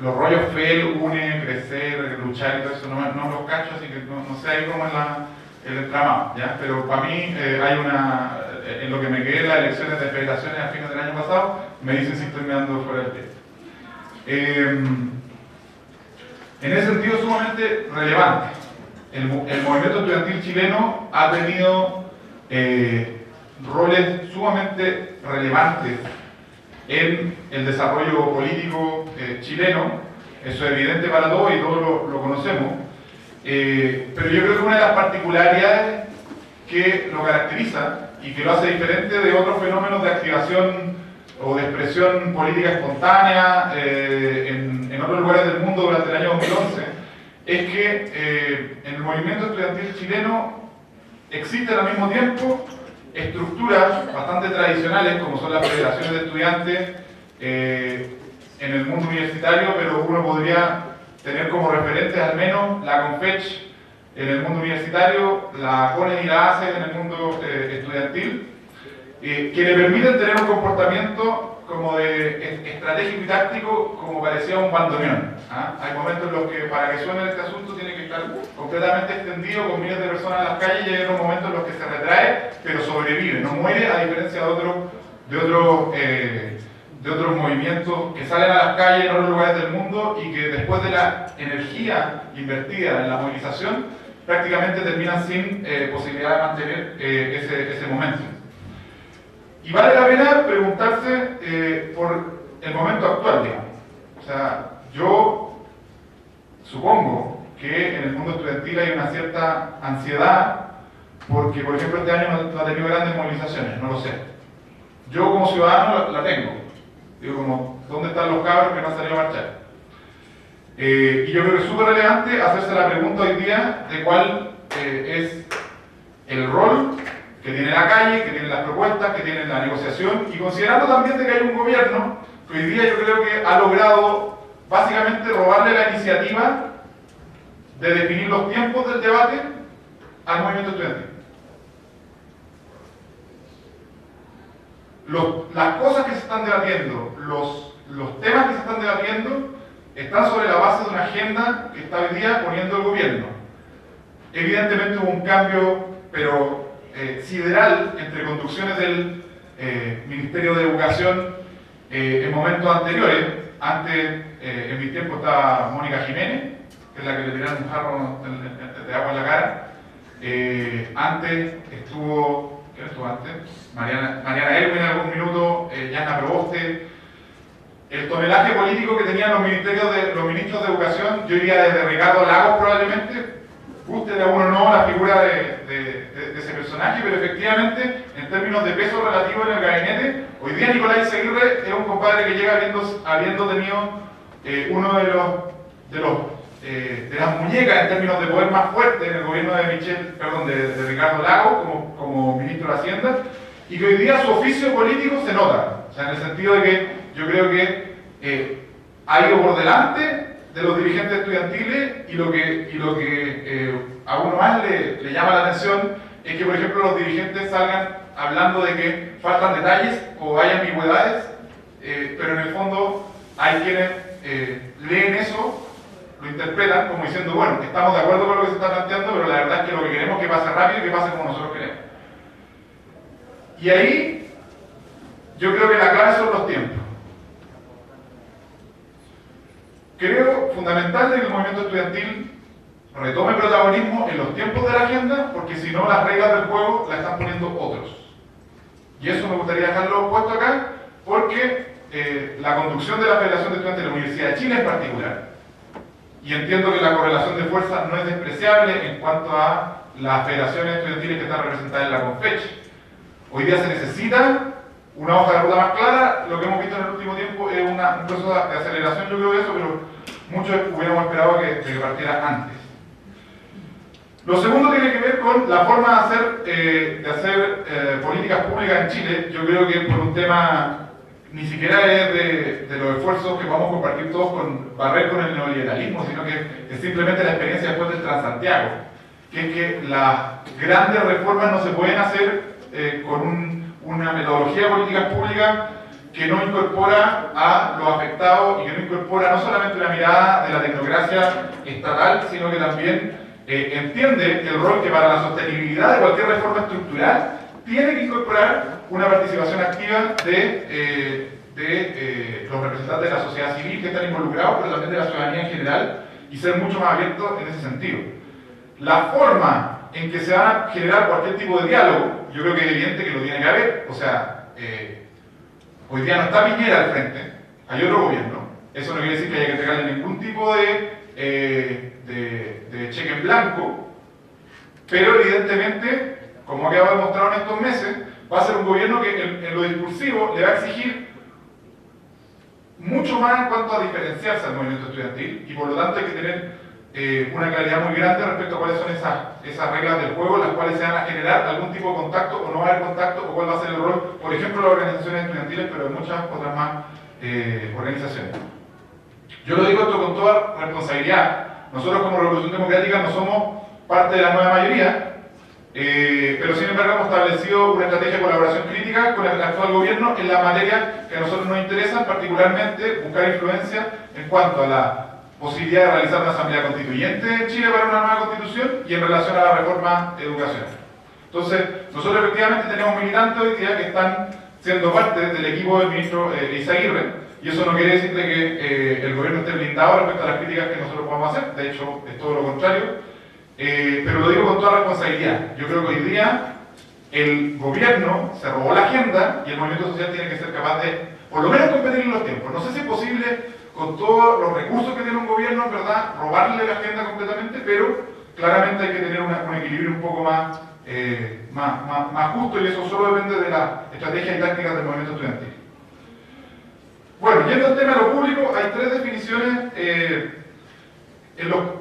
Los rollos FEL, UNE, Crecer, Luchar y todo eso no los cacho, así que no sé ahí cómo es el entramado, ¿ya? Pero para mí hay en lo que me quedé las elecciones de federaciones a fines del año pasado, me dicen si estoy mirando fuera del tiempo. En ese sentido es sumamente relevante. El movimiento estudiantil chileno ha tenido roles sumamente relevantes en el desarrollo político chileno. Eso es evidente para todos y todos lo conocemos. pero yo creo que una de las particularidades que lo caracteriza y que lo hace diferente de otros fenómenos de activación o de expresión política espontánea en otros lugares del mundo durante el año 2011, es que en el movimiento estudiantil chileno existen al mismo tiempo estructuras bastante tradicionales, como son las federaciones de estudiantes en el mundo universitario, pero uno podría tener como referentes al menos la CONFECH en el mundo universitario, la CONES y la ACE en el mundo estudiantil, que le permiten tener un comportamiento como de estratégico y táctico como parecía un bandoneón. Hay momentos en los que para que suene este asunto tiene que estar completamente extendido con miles de personas en las calles, y hay otros momentos en los que se retrae pero sobrevive, no muere, a diferencia de otros movimientos que salen a las calles en otros lugares del mundo y que después de la energía invertida en la movilización prácticamente terminan sin posibilidad de mantener ese momento. Y vale la pena preguntarse por el momento actual, digamos. O sea, yo supongo que en el mundo estudiantil hay una cierta ansiedad porque, por ejemplo, este año no ha tenido grandes movilizaciones, no lo sé. Yo como ciudadano la tengo. Digo, como, ¿dónde están los cabros que no han salido a marchar? Y yo creo que es súper relevante hacerse la pregunta hoy día de cuál es el rol que tiene la calle, que tienen las propuestas, que tiene la negociación, y considerando también de que hay un gobierno que hoy día yo creo que ha logrado básicamente robarle la iniciativa de definir los tiempos del debate al movimiento estudiantil. Las cosas que se están debatiendo, los temas que se están debatiendo, están sobre la base de una agenda que está hoy día poniendo el gobierno. Evidentemente hubo un cambio, pero sideral, entre conducciones del Ministerio de Educación en momentos anteriores. Antes, en mi tiempo, estaba Mónica Jiménez, que es la que le tiraron un jarro de agua en la cara. Antes estuvo, ¿quién estuvo antes? Mariana Elwin en algún minuto, Yana Proboste. El tonelaje político que tenían los ministros de Educación, yo diría desde Ricardo Lagos probablemente, guste a uno o no la figura de ese personaje, pero efectivamente, en términos de peso relativo en el gabinete, hoy día Nicolás Seguirre es un compadre que llega habiendo tenido uno de las muñecas en términos de poder más fuerte en el gobierno de Ricardo Lagos como ministro de Hacienda, y que hoy día su oficio político se nota, o sea, en el sentido de que yo creo que ha ido por delante de los dirigentes estudiantiles, y lo que a uno más le llama la atención es que, por ejemplo, los dirigentes salgan hablando de que faltan detalles o hay ambigüedades, pero en el fondo hay quienes leen eso, lo interpretan como diciendo, bueno, estamos de acuerdo con lo que se está planteando, pero la verdad es que lo que queremos es que pase rápido y que pase como nosotros queremos. Y ahí yo creo que la clave son los tiempos. Creo fundamental que el movimiento estudiantil retome protagonismo en los tiempos de la agenda, porque si no, las reglas del juego las están poniendo otros. Y eso me gustaría dejarlo puesto acá, porque la conducción de la Federación de Estudiantes de la Universidad de Chile en particular, y entiendo que la correlación de fuerzas no es despreciable en cuanto a las federaciones estudiantiles que están representadas en la CONFECH. Hoy día se necesita una hoja de ruta más clara. Lo que hemos visto en el último tiempo es un proceso de aceleración, yo creo de eso, pero muchos hubiéramos esperado que partiera antes. Lo segundo tiene que ver con la forma de hacer políticas públicas en Chile. Yo creo que por un tema ni siquiera es de los esfuerzos que vamos a compartir todos con barrer con el neoliberalismo, sino que es simplemente la experiencia después del Transantiago, que es que las grandes reformas no se pueden hacer con una metodología de políticas públicas que no incorpora a los afectados y que no incorpora no solamente la mirada de la tecnocracia estatal, sino que también entiende el rol que para la sostenibilidad de cualquier reforma estructural tiene que incorporar una participación activa de los representantes de la sociedad civil que están involucrados, pero también de la ciudadanía en general, y ser mucho más abiertos en ese sentido. La forma en que se va a generar cualquier tipo de diálogo, yo creo que es evidente que lo tiene que haber. O sea, hoy día no está Piñera al frente, hay otro gobierno. Eso no quiere decir que haya que entregarle ningún tipo de cheque en en blanco, pero evidentemente, como ha quedado demostrado en estos meses, va a ser un gobierno que en lo discursivo le va a exigir mucho más en cuanto a diferenciarse al movimiento estudiantil, y por lo tanto hay que tener una claridad muy grande respecto a cuáles son esas reglas del juego, las cuales se van a generar algún tipo de contacto o no va a haber contacto, o cuál va a ser el rol, por ejemplo, de las organizaciones estudiantiles, pero de muchas otras más organizaciones. Yo lo digo esto con toda responsabilidad. Nosotros como Revolución Democrática no somos parte de la nueva mayoría, pero sin embargo hemos establecido una estrategia de colaboración crítica con el actual gobierno en la materia que a nosotros nos interesa, particularmente buscar influencia en cuanto a la posibilidad de realizar una asamblea constituyente en Chile para una nueva constitución y en relación a la reforma educacional. Entonces, nosotros efectivamente tenemos militantes hoy día que están siendo parte del equipo del ministro Eizaguirre, y eso no quiere decir de que el gobierno esté blindado respecto a las críticas que nosotros podamos hacer, de hecho es todo lo contrario, pero lo digo con toda responsabilidad. Yo creo que hoy día el gobierno se robó la agenda y el movimiento social tiene que ser capaz de, por lo menos, competir en los tiempos. No sé si es posible con todos los recursos que tiene un gobierno, en verdad, robarle la agenda completamente, pero claramente hay que tener un equilibrio un poco más justo, y eso solo depende de las estrategias y tácticas del movimiento estudiantil. Bueno, yendo al tema de lo público, hay tres definiciones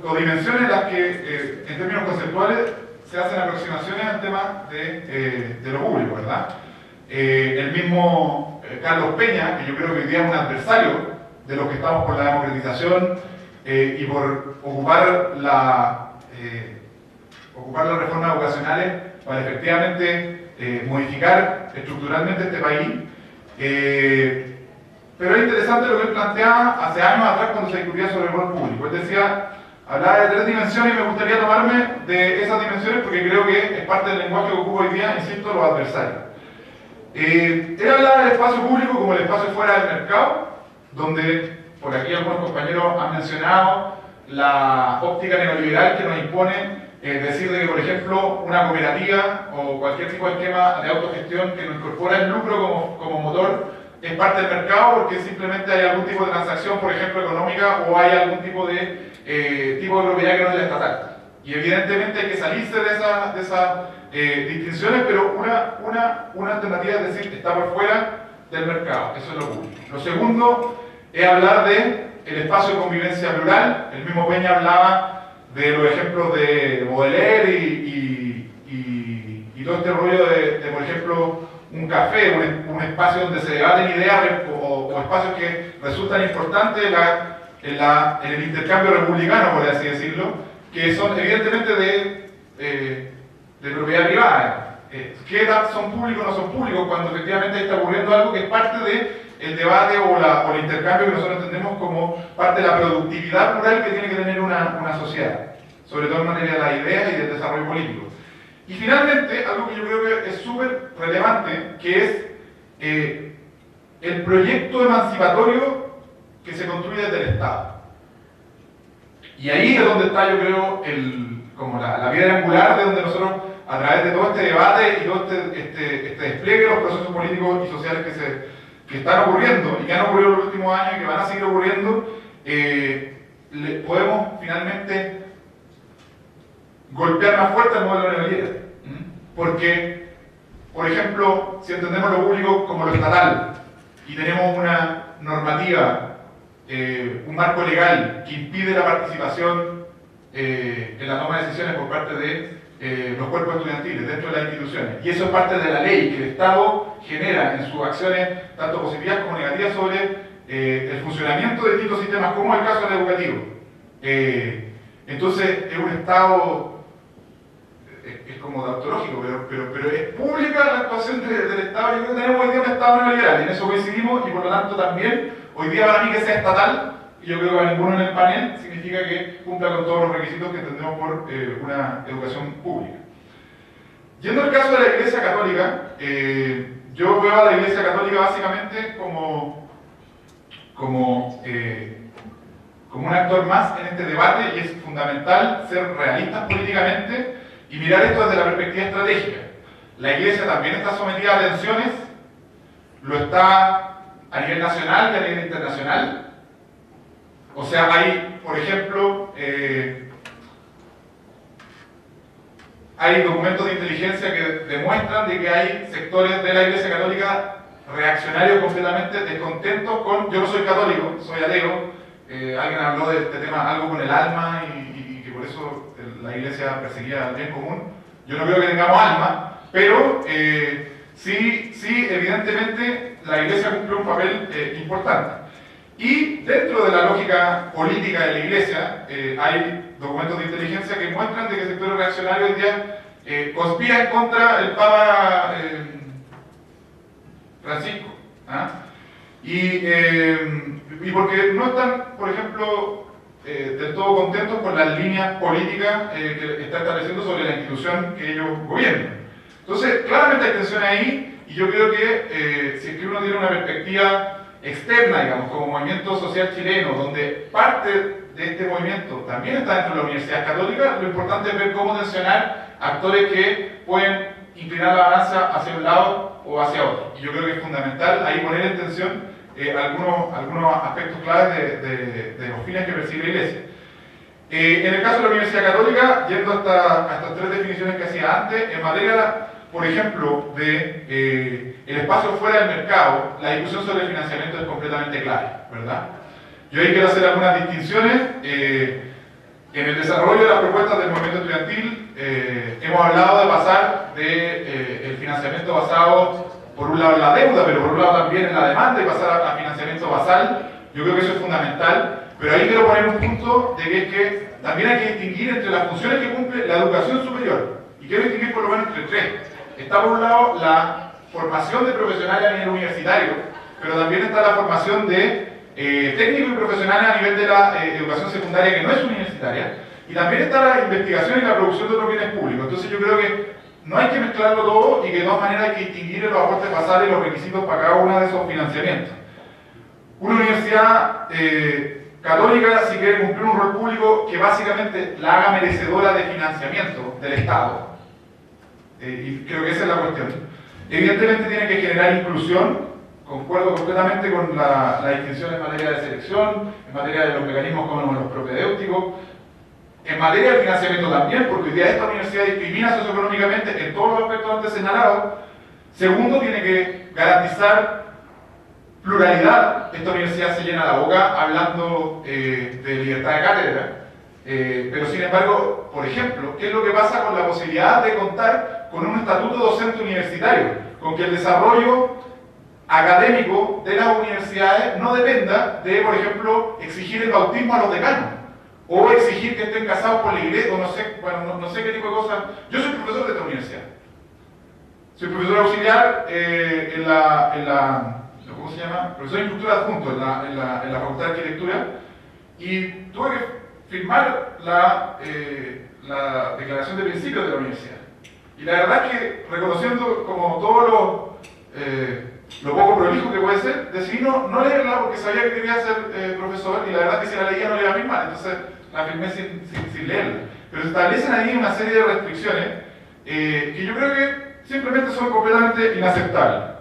o dimensiones en las que, en términos conceptuales, se hacen aproximaciones al tema de lo público, ¿verdad? El mismo Carlos Peña, que yo creo que hoy día es un adversario de los que estamos por la democratización y por ocupar las reformas educacionales para efectivamente modificar estructuralmente este país. Pero es interesante lo que él planteaba hace años atrás cuando se discutía sobre el rol público. Él decía, hablaba de tres dimensiones, y me gustaría tomarme de esas dimensiones porque creo que es parte del lenguaje que ocupo hoy día, insisto, los adversarios. Él hablaba del espacio público como el espacio fuera del mercado, donde por aquí algunos compañeros han mencionado la óptica neoliberal que nos impone decir de que, por ejemplo, una cooperativa o cualquier tipo de esquema de autogestión que nos incorpora el lucro como motor es parte del mercado porque simplemente hay algún tipo de transacción, por ejemplo, económica, o hay algún tipo de propiedad que no es la estatal. Y evidentemente hay que salirse de esas distinciones, pero una alternativa es decir, está por fuera del mercado, eso es lo público. Lo segundo es hablar de el espacio de convivencia plural. El mismo Peña hablaba de los ejemplos de Baudelaire y todo este rollo de, por ejemplo, un café, un espacio donde se debaten ideas o espacios que resultan importantes en el intercambio republicano, por así decirlo, que son evidentemente de propiedad privada. ¿Qué edad son públicos o no son públicos? Cuando efectivamente está ocurriendo algo que es parte del debate o el intercambio que nosotros entendemos como parte de la productividad plural que tiene que tener una sociedad, sobre todo en materia de las ideas y del desarrollo político. Y finalmente, algo que yo creo que es súper relevante, que es el proyecto emancipatorio que se construye desde el Estado. Y ahí es donde está, yo creo, como la piedra angular de donde nosotros, a través de todo este debate y todo este despliegue de los procesos políticos y sociales que están ocurriendo y que han ocurrido en los últimos años y que van a seguir ocurriendo, podemos finalmente golpear más fuerte el modelo neoliberal. Porque, por ejemplo, si entendemos lo público como lo estatal y tenemos una normativa, un marco legal que impide la participación en la toma de decisiones por parte de los cuerpos estudiantiles dentro de las instituciones, y eso es parte de la ley que el Estado genera en sus acciones, tanto positivas como negativas, sobre el funcionamiento de distintos sistemas, como el caso del educativo. Entonces, es un Estado, es como tautológico, pero es pública la actuación del Estado. Yo creo que tenemos hoy día un Estado neoliberal, y en eso coincidimos, y por lo tanto también, hoy día para mí que sea estatal, y yo creo que para ninguno en el panel, significa que cumpla con todos los requisitos que entendemos por una educación pública. Yendo al caso de la Iglesia Católica, yo veo a la Iglesia Católica básicamente como un actor más en este debate, y es fundamental ser realistas políticamente y mirar esto desde la perspectiva estratégica. La Iglesia también está sometida a tensiones, lo está a nivel nacional y a nivel internacional. O sea, hay, por ejemplo, hay documentos de inteligencia que demuestran de que hay sectores de la Iglesia Católica reaccionarios completamente descontentos con... Yo no soy católico, soy ateo. Alguien habló de este tema, algo con el alma, y que por eso la Iglesia perseguía el bien común. Yo no creo que tengamos alma, pero sí, evidentemente, la Iglesia cumple un papel importante. Y dentro de la lógica política de la Iglesia, hay documentos de inteligencia que muestran de que sectores reaccionarios hoy día conspiran contra el Papa Francisco. ¿Ah? Y porque no están, por ejemplo, del todo contentos con las líneas políticas que está estableciendo sobre la institución que ellos gobiernan. Entonces, claramente hay tensión ahí, y yo creo que si es que uno tiene una perspectiva externa, digamos, como movimiento social chileno, donde parte de este movimiento también está dentro de la Universidad Católica, lo importante es ver cómo tensionar actores que pueden inclinar la balanza hacia un lado o hacia otro. Y yo creo que es fundamental ahí poner en tensión algunos aspectos claves de los fines que persigue la Iglesia. En el caso de la Universidad Católica, yendo hasta estas tres definiciones que hacía antes, en materia, por ejemplo, de el espacio fuera del mercado, la discusión sobre el financiamiento es completamente clara, ¿verdad? Yo ahí quiero hacer algunas distinciones. En el desarrollo de las propuestas del movimiento estudiantil, hemos hablado de pasar del financiamiento basado, por un lado en la deuda, pero por un lado también en la demanda, y pasar a financiamiento basal. Yo creo que eso es fundamental, pero ahí quiero poner un punto de que es que también hay que distinguir entre las funciones que cumple la educación superior, y quiero distinguir por lo menos entre tres. Está por un lado la formación de profesionales a nivel universitario, pero también está la formación de técnicos y profesionales a nivel de la educación secundaria que no es universitaria, y también está la investigación y la producción de otros bienes públicos. Entonces yo creo que no hay que mezclarlo todo, y que de todas maneras hay que distinguir los aportes basales y los requisitos para cada uno de esos financiamientos. Una universidad católica, si quiere cumplir un rol público que básicamente la haga merecedora de financiamiento del Estado, y creo que esa es la cuestión, evidentemente tiene que generar inclusión. Concuerdo completamente con la distinción en materia de selección, en materia de los mecanismos como los propedéuticos, en materia de financiamiento también, porque hoy día esta universidad discrimina socioeconómicamente en todos los aspectos antes señalados. Segundo, tiene que garantizar pluralidad. Esta universidad se llena la boca hablando de libertad de cátedra, pero sin embargo, por ejemplo, ¿qué es lo que pasa con la posibilidad de contar con un estatuto docente universitario? Con que el desarrollo académico de las universidades no dependa de, por ejemplo, exigir el bautismo a los decanos, o exigir que estén casados por la iglesia, o no sé, bueno, no sé qué tipo de cosas. Yo soy profesor de esta universidad. Soy profesor auxiliar ¿cómo se llama? Profesor de Instructura adjunto en la Facultad de Arquitectura, y tuve que firmar la declaración de principios de la universidad. Y la verdad es que, reconociendo como todo lo poco prolijo que puede ser, decidí no leerla porque sabía que quería ser profesor, y la verdad es que si la leía no le iba a firmar, entonces la firmé sin leerla. Pero se establecen ahí una serie de restricciones que yo creo que simplemente son completamente inaceptables.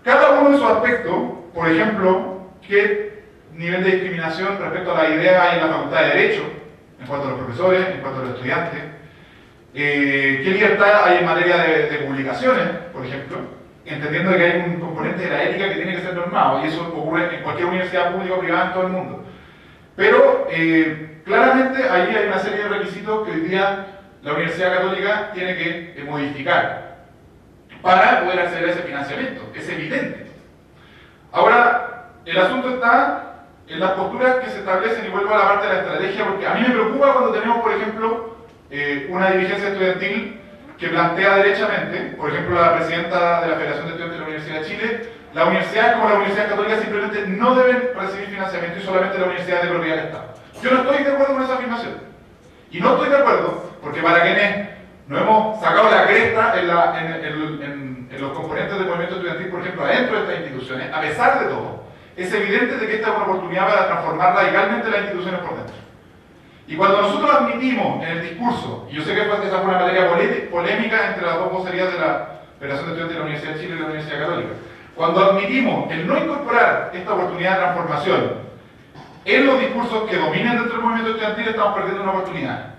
Cada uno de sus aspectos, por ejemplo, qué nivel de discriminación respecto a la idea hay en la Facultad de Derecho, en cuanto a los profesores, en cuanto a los estudiantes, qué libertad hay en materia de publicaciones, por ejemplo, entendiendo que hay un componente de la ética que tiene que ser normado, y eso ocurre en cualquier universidad pública o privada en todo el mundo. Pero claramente ahí hay una serie de requisitos que hoy día la Universidad Católica tiene que modificar para poder acceder a ese financiamiento. Es evidente. Ahora, el asunto está en las posturas que se establecen, y vuelvo a la parte de la estrategia, porque a mí me preocupa cuando tenemos, por ejemplo, una dirigencia estudiantil que plantea derechamente, por ejemplo, la presidenta de la Federación de Estudiantes de la Universidad de Chile, la universidad como la Universidad Católica simplemente no deben recibir financiamiento, y solamente la universidad de propiedad del Estado. Yo no estoy de acuerdo con esa afirmación. Y no estoy de acuerdo porque, para quienes nos hemos sacado la cresta en los componentes del movimiento estudiantil, por ejemplo, adentro de estas instituciones, a pesar de todo, es evidente de que esta es una oportunidad para transformar radicalmente las instituciones por dentro. Y cuando nosotros admitimos en el discurso, y yo sé que esa fue una materia polémica entre las dos vocerías de la Federación de Estudiantes de la Universidad de Chile y la Universidad Católica, cuando admitimos el no incorporar esta oportunidad de transformación en los discursos que dominan dentro del movimiento estudiantil, estamos perdiendo una oportunidad.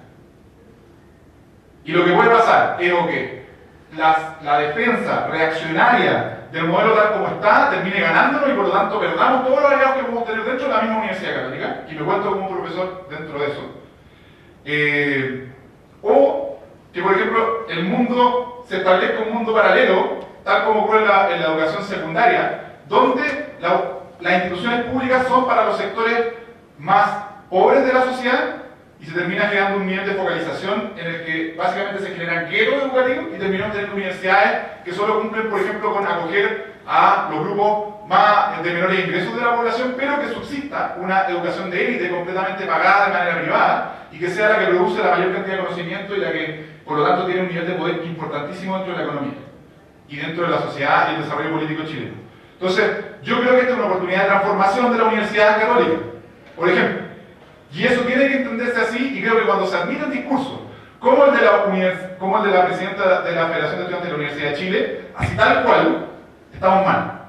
Y lo que puede pasar es o que la defensa reaccionaria del modelo tal como está termine ganándonos y por lo tanto perdamos todos los aliados que podemos tener dentro de la misma Universidad Católica, y me cuento como un profesor dentro de eso. O que, por ejemplo, el mundo se establezca un mundo paralelo, tal como ocurre en la educación secundaria, donde las instituciones públicas son para los sectores más pobres de la sociedad y se termina generando un nivel de focalización en el que básicamente se generan guetos educativos y terminamos teniendo universidades que solo cumplen, por ejemplo, con acoger a los grupos más de menores ingresos de la población, pero que subsista una educación de élite completamente pagada de manera privada y que sea la que produce la mayor cantidad de conocimiento y la que, por lo tanto, tiene un nivel de poder importantísimo dentro de la economía y dentro de la sociedad y el desarrollo político chileno. Entonces, yo creo que esta es una oportunidad de transformación de la Universidad Católica, por ejemplo. Y eso tiene que entenderse así, y creo que cuando se admiten discursos como el de la presidenta de la Federación de Estudiantes de la Universidad de Chile, así tal cual, estamos mal.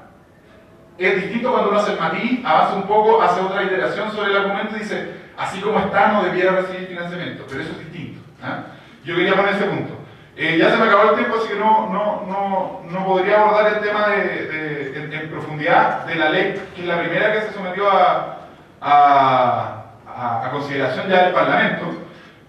Es distinto cuando uno hace el matiz, avanza un poco, hace otra iteración sobre el argumento y dice, así como está, no debiera recibir financiamiento, pero eso es distinto. Yo quería poner ese punto. Ya se me acabó el tiempo, así que no podría abordar el tema en profundidad de la ley, que es la primera que se sometió a consideración ya del Parlamento,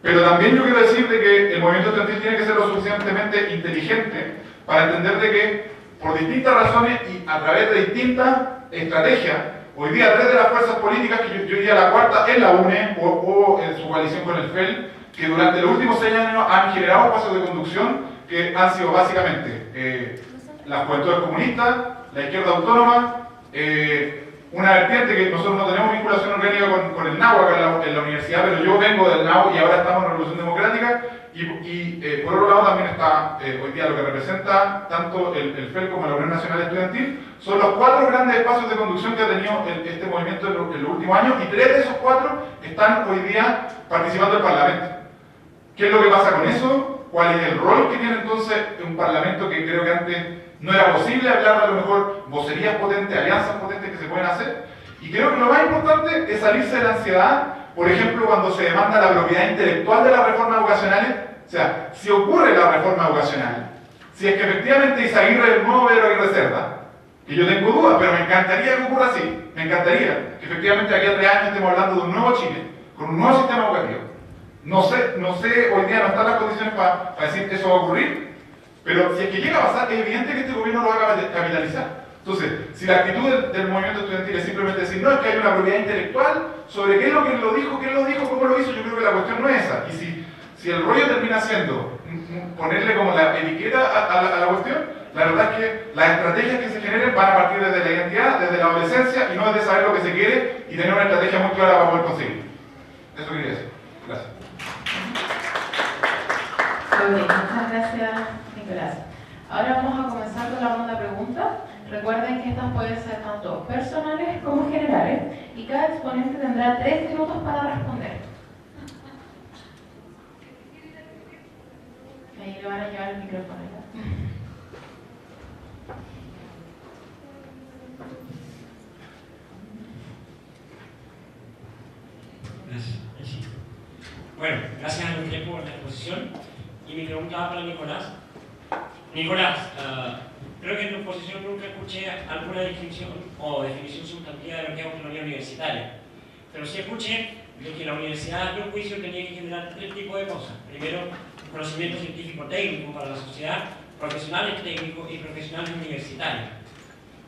pero también yo quiero decir de que el movimiento estudiantil tiene que ser lo suficientemente inteligente para entender de que por distintas razones y a través de distintas estrategias, hoy día 3 de las fuerzas políticas, que yo diría la cuarta es la UNE o en su coalición con el FEL, que durante los últimos 6 años han generado espacios de conducción que han sido básicamente las juventudes comunistas, la izquierda autónoma, una vertiente que nosotros no tenemos vinculación orgánica con el NAHUAC en la universidad, pero yo vengo del NAHUAC y ahora estamos en la Revolución Democrática, y por otro lado también está hoy día lo que representa tanto el FEL como la Unión Nacional Estudiantil. Son los 4 grandes espacios de conducción que ha tenido este movimiento en los últimos años, y 3 de esos 4 están hoy día participando del Parlamento. ¿Qué es lo que pasa con eso? ¿Cuál es el rol que tiene entonces un Parlamento que creo que antes no era posible hablar de a lo mejor vocerías potentes, alianzas potentes que se pueden hacer? Y creo que lo más importante es salirse de la ansiedad, por ejemplo, cuando se demanda la propiedad intelectual de las reformas educacionales. O sea, si ocurre la reforma educacional, si es que efectivamente Izaguirre es el nuevo Pedro Aguirre Cerda, que yo tengo dudas, pero me encantaría que ocurra así, me encantaría que efectivamente aquí a 3 años estemos hablando de un nuevo Chile, con un nuevo sistema educativo. No sé, hoy día no están las condiciones para decir que eso va a ocurrir, pero si es que llega a pasar, es evidente que este gobierno lo va a capitalizar. Entonces, si la actitud del movimiento estudiantil es simplemente decir, no, es que hay una propiedad intelectual sobre qué es lo que él lo dijo, cómo lo hizo, yo creo que la cuestión no es esa. Y si el rollo termina siendo ponerle como la etiqueta a la cuestión, la verdad es que las estrategias que se generen van a partir desde la identidad, desde la adolescencia, y no desde saber lo que se quiere y tener una estrategia muy clara para poder conseguirlo. Eso quería decir. Gracias. Muchas gracias, Nicolás. Ahora vamos a comenzar con la ronda de preguntas. Recuerden que estas pueden ser tanto personales como generales y cada exponente tendrá 3 minutos para responder. Ahí le van a llevar el micrófono. Gracias. Bueno, gracias a los por la exposición. Y mi pregunta va para Nicolás. Nicolás, creo que en tu exposición nunca escuché alguna definición o definición sustantiva de lo que es autonomía universitaria. Pero sí escuché de que la universidad, a mi juicio, tenía que generar 3 tipos de cosas. Primero, conocimiento científico técnico para la sociedad, profesionales técnicos y profesionales universitarios.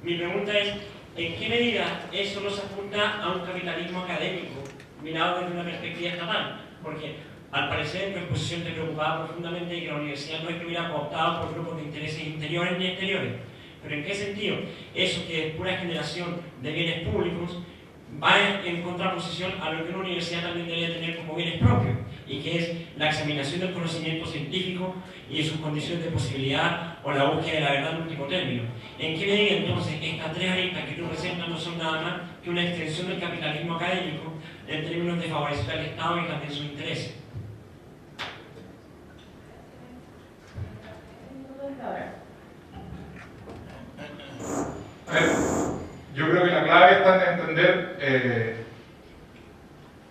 Mi pregunta es, ¿en qué medida eso nos apunta a un capitalismo académico mirado desde una perspectiva estatal? Porque al parecer en tu exposición te preocupaba profundamente de que la universidad no estuviera cooptada por grupos de intereses interiores ni exteriores. Pero ¿en qué sentido? Eso que es pura generación de bienes públicos va en contraposición a lo que una universidad también debería tener como bienes propios, y que es la examinación del conocimiento científico y de sus condiciones de posibilidad o la búsqueda de la verdad en último término. ¿En qué medida entonces estas 3 aristas que tú presentas no son nada más que una extensión del capitalismo académico en términos de favorecer al Estado y también sus intereses? A ver, yo creo que la clave está en entender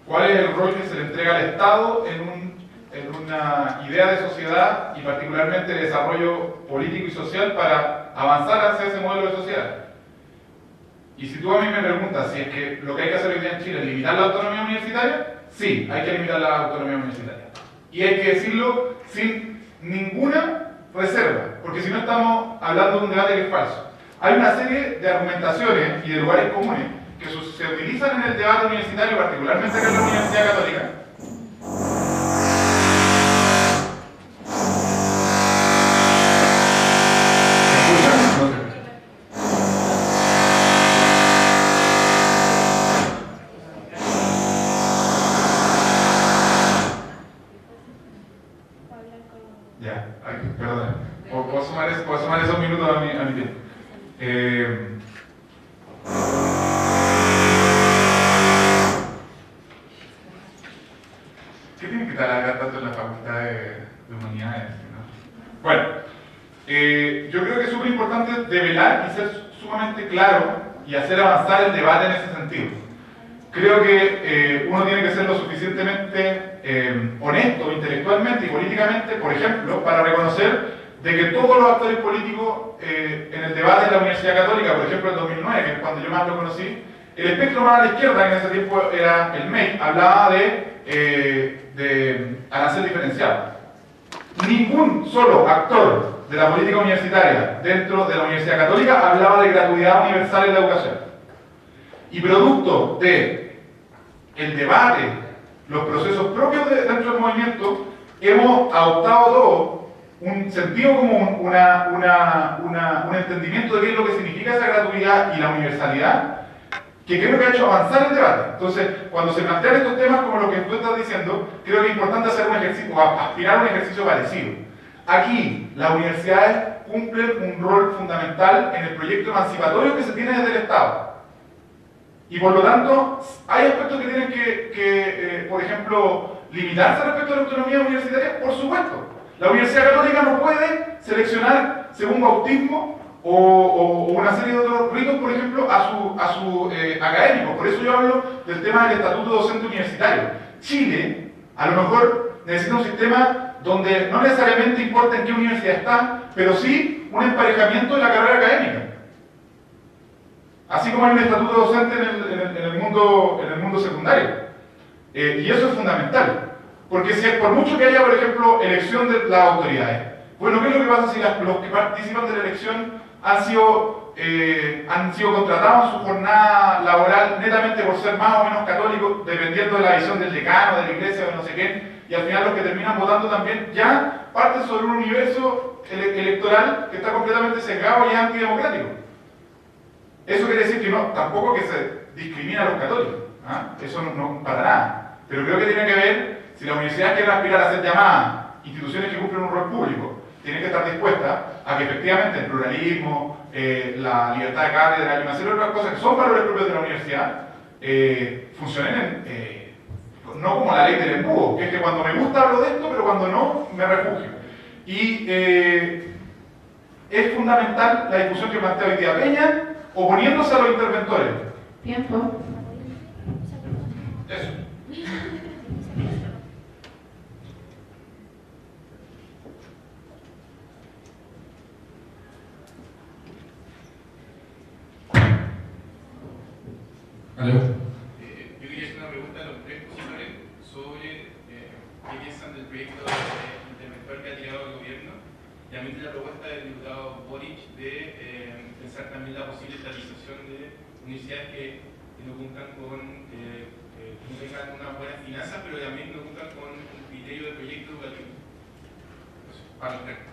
cuál es el rol que se le entrega al Estado en un en una idea de sociedad y particularmente de desarrollo político y social para avanzar hacia ese modelo de sociedad. Y si tú a mí me preguntas si es que lo que hay que hacer hoy día en Chile es limitar la autonomía universitaria, sí, hay que limitar la autonomía universitaria. Y hay que decirlo sin ninguna reserva, porque si no estamos hablando de un debate que es falso. Hay una serie de argumentaciones y de lugares comunes que se utilizan en el debate universitario, particularmente acá en la Universidad Católica. Ya, perdón. Puedo sumar esos minutos a mi tiempo. ¿Qué tiene que taladrar tanto en la Facultad de Humanidades? ¿No? Bueno, yo creo que es súper importante develar y ser sumamente claro y hacer avanzar el debate en ese sentido. Creo que uno tiene que ser lo suficientemente honesto intelectualmente y políticamente, por ejemplo, para reconocer de que todos los actores políticos en el debate de la Universidad Católica, por ejemplo en 2009, que es cuando yo más lo conocí, el espectro más a la izquierda, que en ese tiempo era el MEI, hablaba de arancel diferenciado. Ningún solo actor de la política universitaria dentro de la Universidad Católica hablaba de gratuidad universal en la educación. Y producto de el debate, los procesos propios dentro del movimiento, hemos adoptado todo un sentido común, un entendimiento de qué es lo que significa esa gratuidad y la universalidad, que creo que ha hecho avanzar el debate. Entonces, cuando se plantean estos temas como lo que tú estás diciendo, creo que es importante hacer un ejercicio, o aspirar a un ejercicio parecido. Aquí, las universidades cumplen un rol fundamental en el proyecto emancipatorio que se tiene desde el Estado. Y por lo tanto, hay aspectos que tienen que por ejemplo, limitarse respecto a la autonomía universitaria, por supuesto. La Universidad Católica no puede seleccionar según bautismo o una serie de otros ritos, por ejemplo, a su académicos. Por eso yo hablo del tema del estatuto docente universitario. Chile, a lo mejor, necesita un sistema donde no necesariamente importa en qué universidad está, pero sí un emparejamiento de la carrera académica. Así como hay un estatuto docente en el mundo secundario. Y eso es fundamental. Porque si por mucho que haya, por ejemplo, elección de las autoridades, bueno, ¿qué es lo que pasa si los que participan de la elección han sido contratados en su jornada laboral netamente por ser más o menos católicos, dependiendo de la visión del decano, de la iglesia, de no sé qué, y al final los que terminan votando también ya parten sobre un universo electoral que está completamente sesgado y es antidemocrático? Eso quiere decir que no, tampoco que se discrimina a los católicos, ¿ah? Eso no para nada. Pero creo que tiene que ver, si las universidades quieren aspirar a ser llamadas instituciones que cumplen un rol público, tienen que estar dispuestas a que efectivamente el pluralismo, la libertad de cátedra y una serie de otras cosas que son valores propios de la universidad, funcionen no como la ley del embudo, que es que cuando me gusta hablo de esto, pero cuando no, me refugio. Y es fundamental la discusión que plantea hoy día Peña, oponiéndose a los interventores. Tiempo. Eso. ¿Aló? Yo quería hacer una pregunta a los tres expositores sobre qué piensan del proyecto interventor que ha tirado el gobierno y también de la propuesta del diputado Boric de pensar también la posible estatización de universidades que no cumplan con, no tengan una buena finanza, pero también no cumplan con un criterio de proyecto educativo. Entonces, para los tres.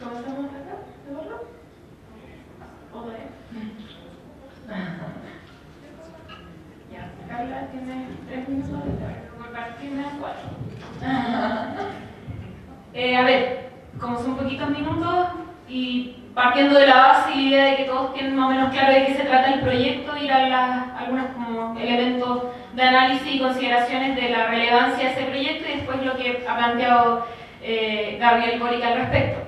¿Comenzamos acá? ¿De verdad? ¿O de? Ya, Carla tiene 3 minutos. Martina, 4. A ver, como son poquitos minutos y partiendo de la base y la idea de que todos tienen más o menos claro de qué se trata el proyecto, ir a algunos como elementos de análisis y consideraciones de la relevancia de ese proyecto y después lo que ha planteado Gabriel Boric al respecto.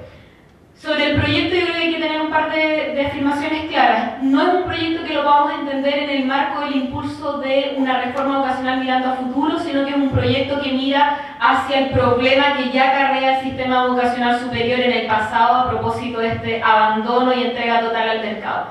Sobre el proyecto yo creo que hay que tener un par de afirmaciones claras. No es un proyecto que lo vamos a entender en el marco del impulso de una reforma educacional mirando a futuro, sino que es un proyecto que mira hacia el problema que ya acarrea el sistema educacional superior en el pasado a propósito de este abandono y entrega total al mercado.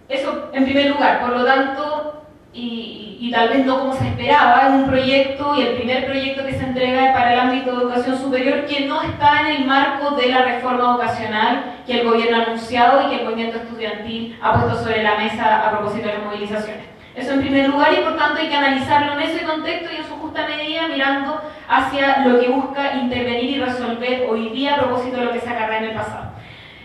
Eso en primer lugar, por lo tanto, y tal vez no como se esperaba, es un proyecto y el primer proyecto que se entrega para el ámbito de educación superior que no está en el marco de la reforma educacional que el gobierno ha anunciado y que el movimiento estudiantil ha puesto sobre la mesa a propósito de las movilizaciones. Eso en primer lugar, y por tanto hay que analizarlo en ese contexto y en su justa medida mirando hacia lo que busca intervenir y resolver hoy día a propósito de lo que se acarrea en el pasado.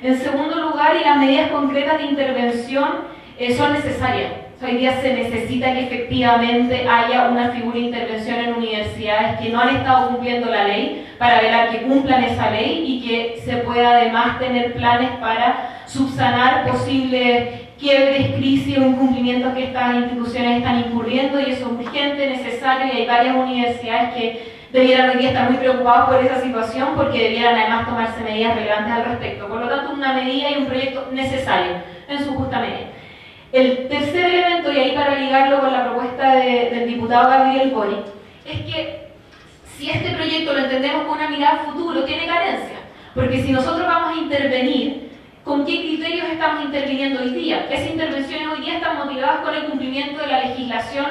En segundo lugar, y las medidas concretas de intervención son necesarias. Hoy día se necesita que efectivamente haya una figura de intervención en universidades que no han estado cumpliendo la ley para velar que cumplan esa ley y que se pueda además tener planes para subsanar posibles quiebres, crisis o incumplimientos que estas instituciones están incurriendo, y eso es urgente, necesario, y hay varias universidades que debieran hoy día estar muy preocupadas por esa situación porque debieran además tomarse medidas relevantes al respecto. Por lo tanto, una medida y un proyecto necesario en su justa medida. El tercer elemento, y ahí para ligarlo con la propuesta del diputado Gabriel Boric, es que si este proyecto lo entendemos con una mirada al futuro, tiene carencias. Porque si nosotros vamos a intervenir, ¿con qué criterios estamos interviniendo hoy día? Esas intervenciones hoy día están motivadas con el cumplimiento de la legislación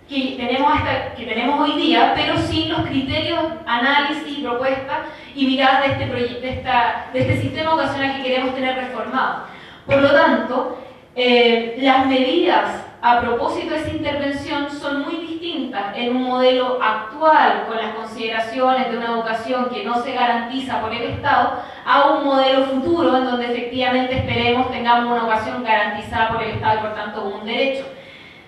que tenemos hoy día, pero sin los criterios, análisis, propuestas y miradas de este sistema educacional que queremos tener reformado. Por lo tanto, las medidas a propósito de esa intervención son muy distintas en un modelo actual con las consideraciones de una educación que no se garantiza por el Estado a un modelo futuro en donde efectivamente esperemos tengamos una educación garantizada por el Estado y por tanto un derecho.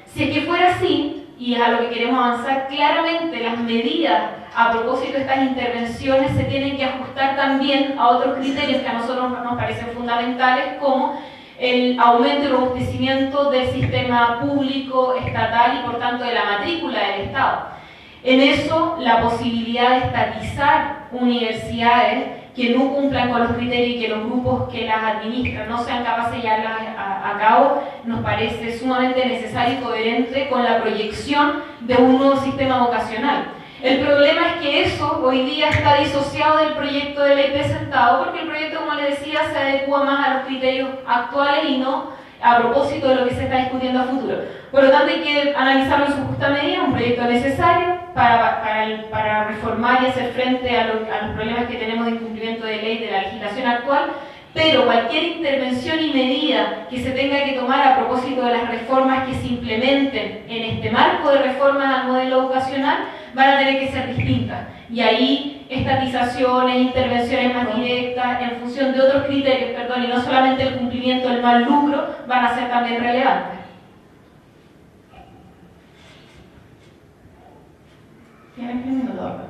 Si es que fuera así, y es a lo que queremos avanzar, claramente las medidas a propósito de estas intervenciones se tienen que ajustar también a otros criterios que a nosotros nos parecen fundamentales, como el aumento y robustecimiento del sistema público, estatal y por tanto de la matrícula del Estado. En eso, la posibilidad de estatizar universidades que no cumplan con los criterios y que los grupos que las administran no sean capaces de llevarlas a cabo, nos parece sumamente necesario y coherente con la proyección de un nuevo sistema vocacional. El problema es que eso hoy día está disociado del proyecto de ley presentado, porque el proyecto, como les decía, se adecua más a los criterios actuales y no a propósito de lo que se está discutiendo a futuro. Por lo tanto, hay que analizarlo en su justa medida, un proyecto necesario para reformar y hacer frente a los problemas que tenemos de incumplimiento de ley de la legislación actual, pero cualquier intervención y medida que se tenga que tomar a propósito de las reformas que se implementen en este marco de reforma al modelo educacional van a tener que ser distintas. Y ahí estatizaciones, intervenciones más directas en función de otros criterios, y no solamente el cumplimiento del mal lucro, van a ser también relevantes. ¿Tienes un minuto?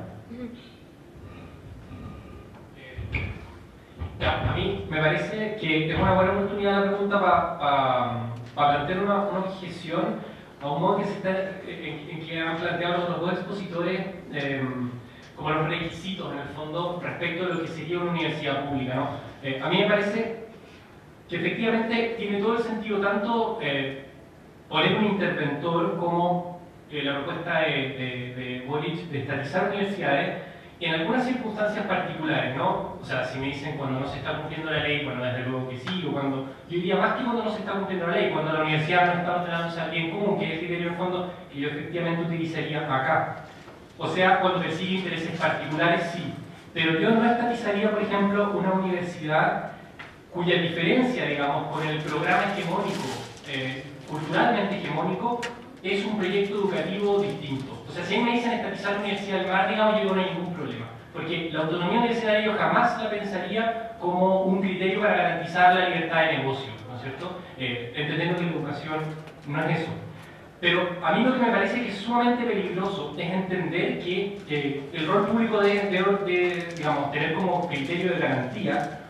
A mí me parece que es una buena oportunidad la pregunta para plantear una objeción a un modo en que han planteado los dos expositores como los requisitos en el fondo respecto a lo que sería una universidad pública, ¿no? A mí me parece que efectivamente tiene todo el sentido tanto poner un interventor como la propuesta de Boric de estatizar universidades en algunas circunstancias particulares, ¿no? O sea, si me dicen cuando no se está cumpliendo la ley, bueno, desde luego que sí, o cuando, yo diría más que cuando no se está cumpliendo la ley, cuando la universidad no está ordenándose al bien común, que es el criterio en fondo que yo efectivamente utilizaría acá. O sea, cuando persigue intereses particulares, sí. Pero yo no estatizaría, por ejemplo, una universidad cuya diferencia, digamos, con el programa hegemónico, culturalmente hegemónico, es un proyecto educativo distinto. O sea, si me dicen estatizar la Universidad del Mar, digamos, yo no hay ningún problema. Porque la autonomía universitaria yo jamás la pensaría como un criterio para garantizar la libertad de negocio, ¿no es cierto? Entendiendo que la educación no es eso. Pero a mí lo que me parece que es sumamente peligroso es entender que el rol público de digamos, tener como criterio de garantía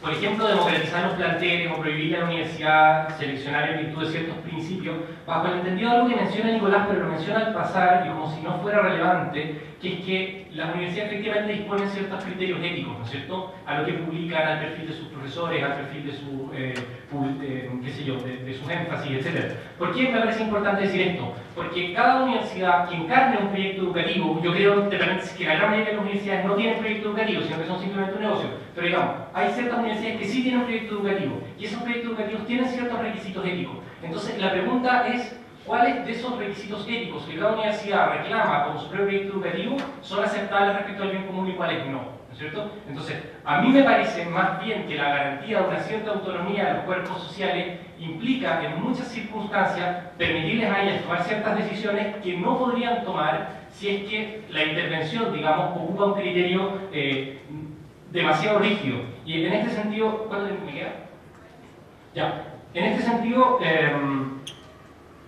por ejemplo, democratizar los planteles o prohibir a la universidad seleccionar en virtud de ciertos principios, bajo el entendido de algo que menciona Nicolás, pero lo menciona al pasar y como si no fuera relevante, que es que las universidades efectivamente disponen ciertos criterios éticos, ¿no es cierto?, a lo que publican, al perfil de sus profesores, al perfil de su, qué sé yo, de sus énfasis, etc. ¿Por qué me parece importante decir esto? Porque cada universidad que encarne un proyecto educativo, yo creo de repente que la gran mayoría de las universidades no tienen proyecto educativo, sino que son simplemente un negocio, pero digamos, hay ciertas universidades que sí tienen un proyecto educativo, y esos proyectos educativos tienen ciertos requisitos éticos. Entonces, la pregunta es, ¿cuáles de esos requisitos éticos que cada universidad reclama como su propio proyecto educativo son aceptables respecto al bien común y cuáles no? ¿No es cierto? Entonces, a mí me parece más bien que la garantía de una cierta autonomía de los cuerpos sociales implica en muchas circunstancias permitirles a ellas tomar ciertas decisiones que no podrían tomar si es que la intervención, digamos, ocupa un criterio demasiado rígido. Y en este sentido, ¿cuánto tiempo me queda? Ya. En este sentido,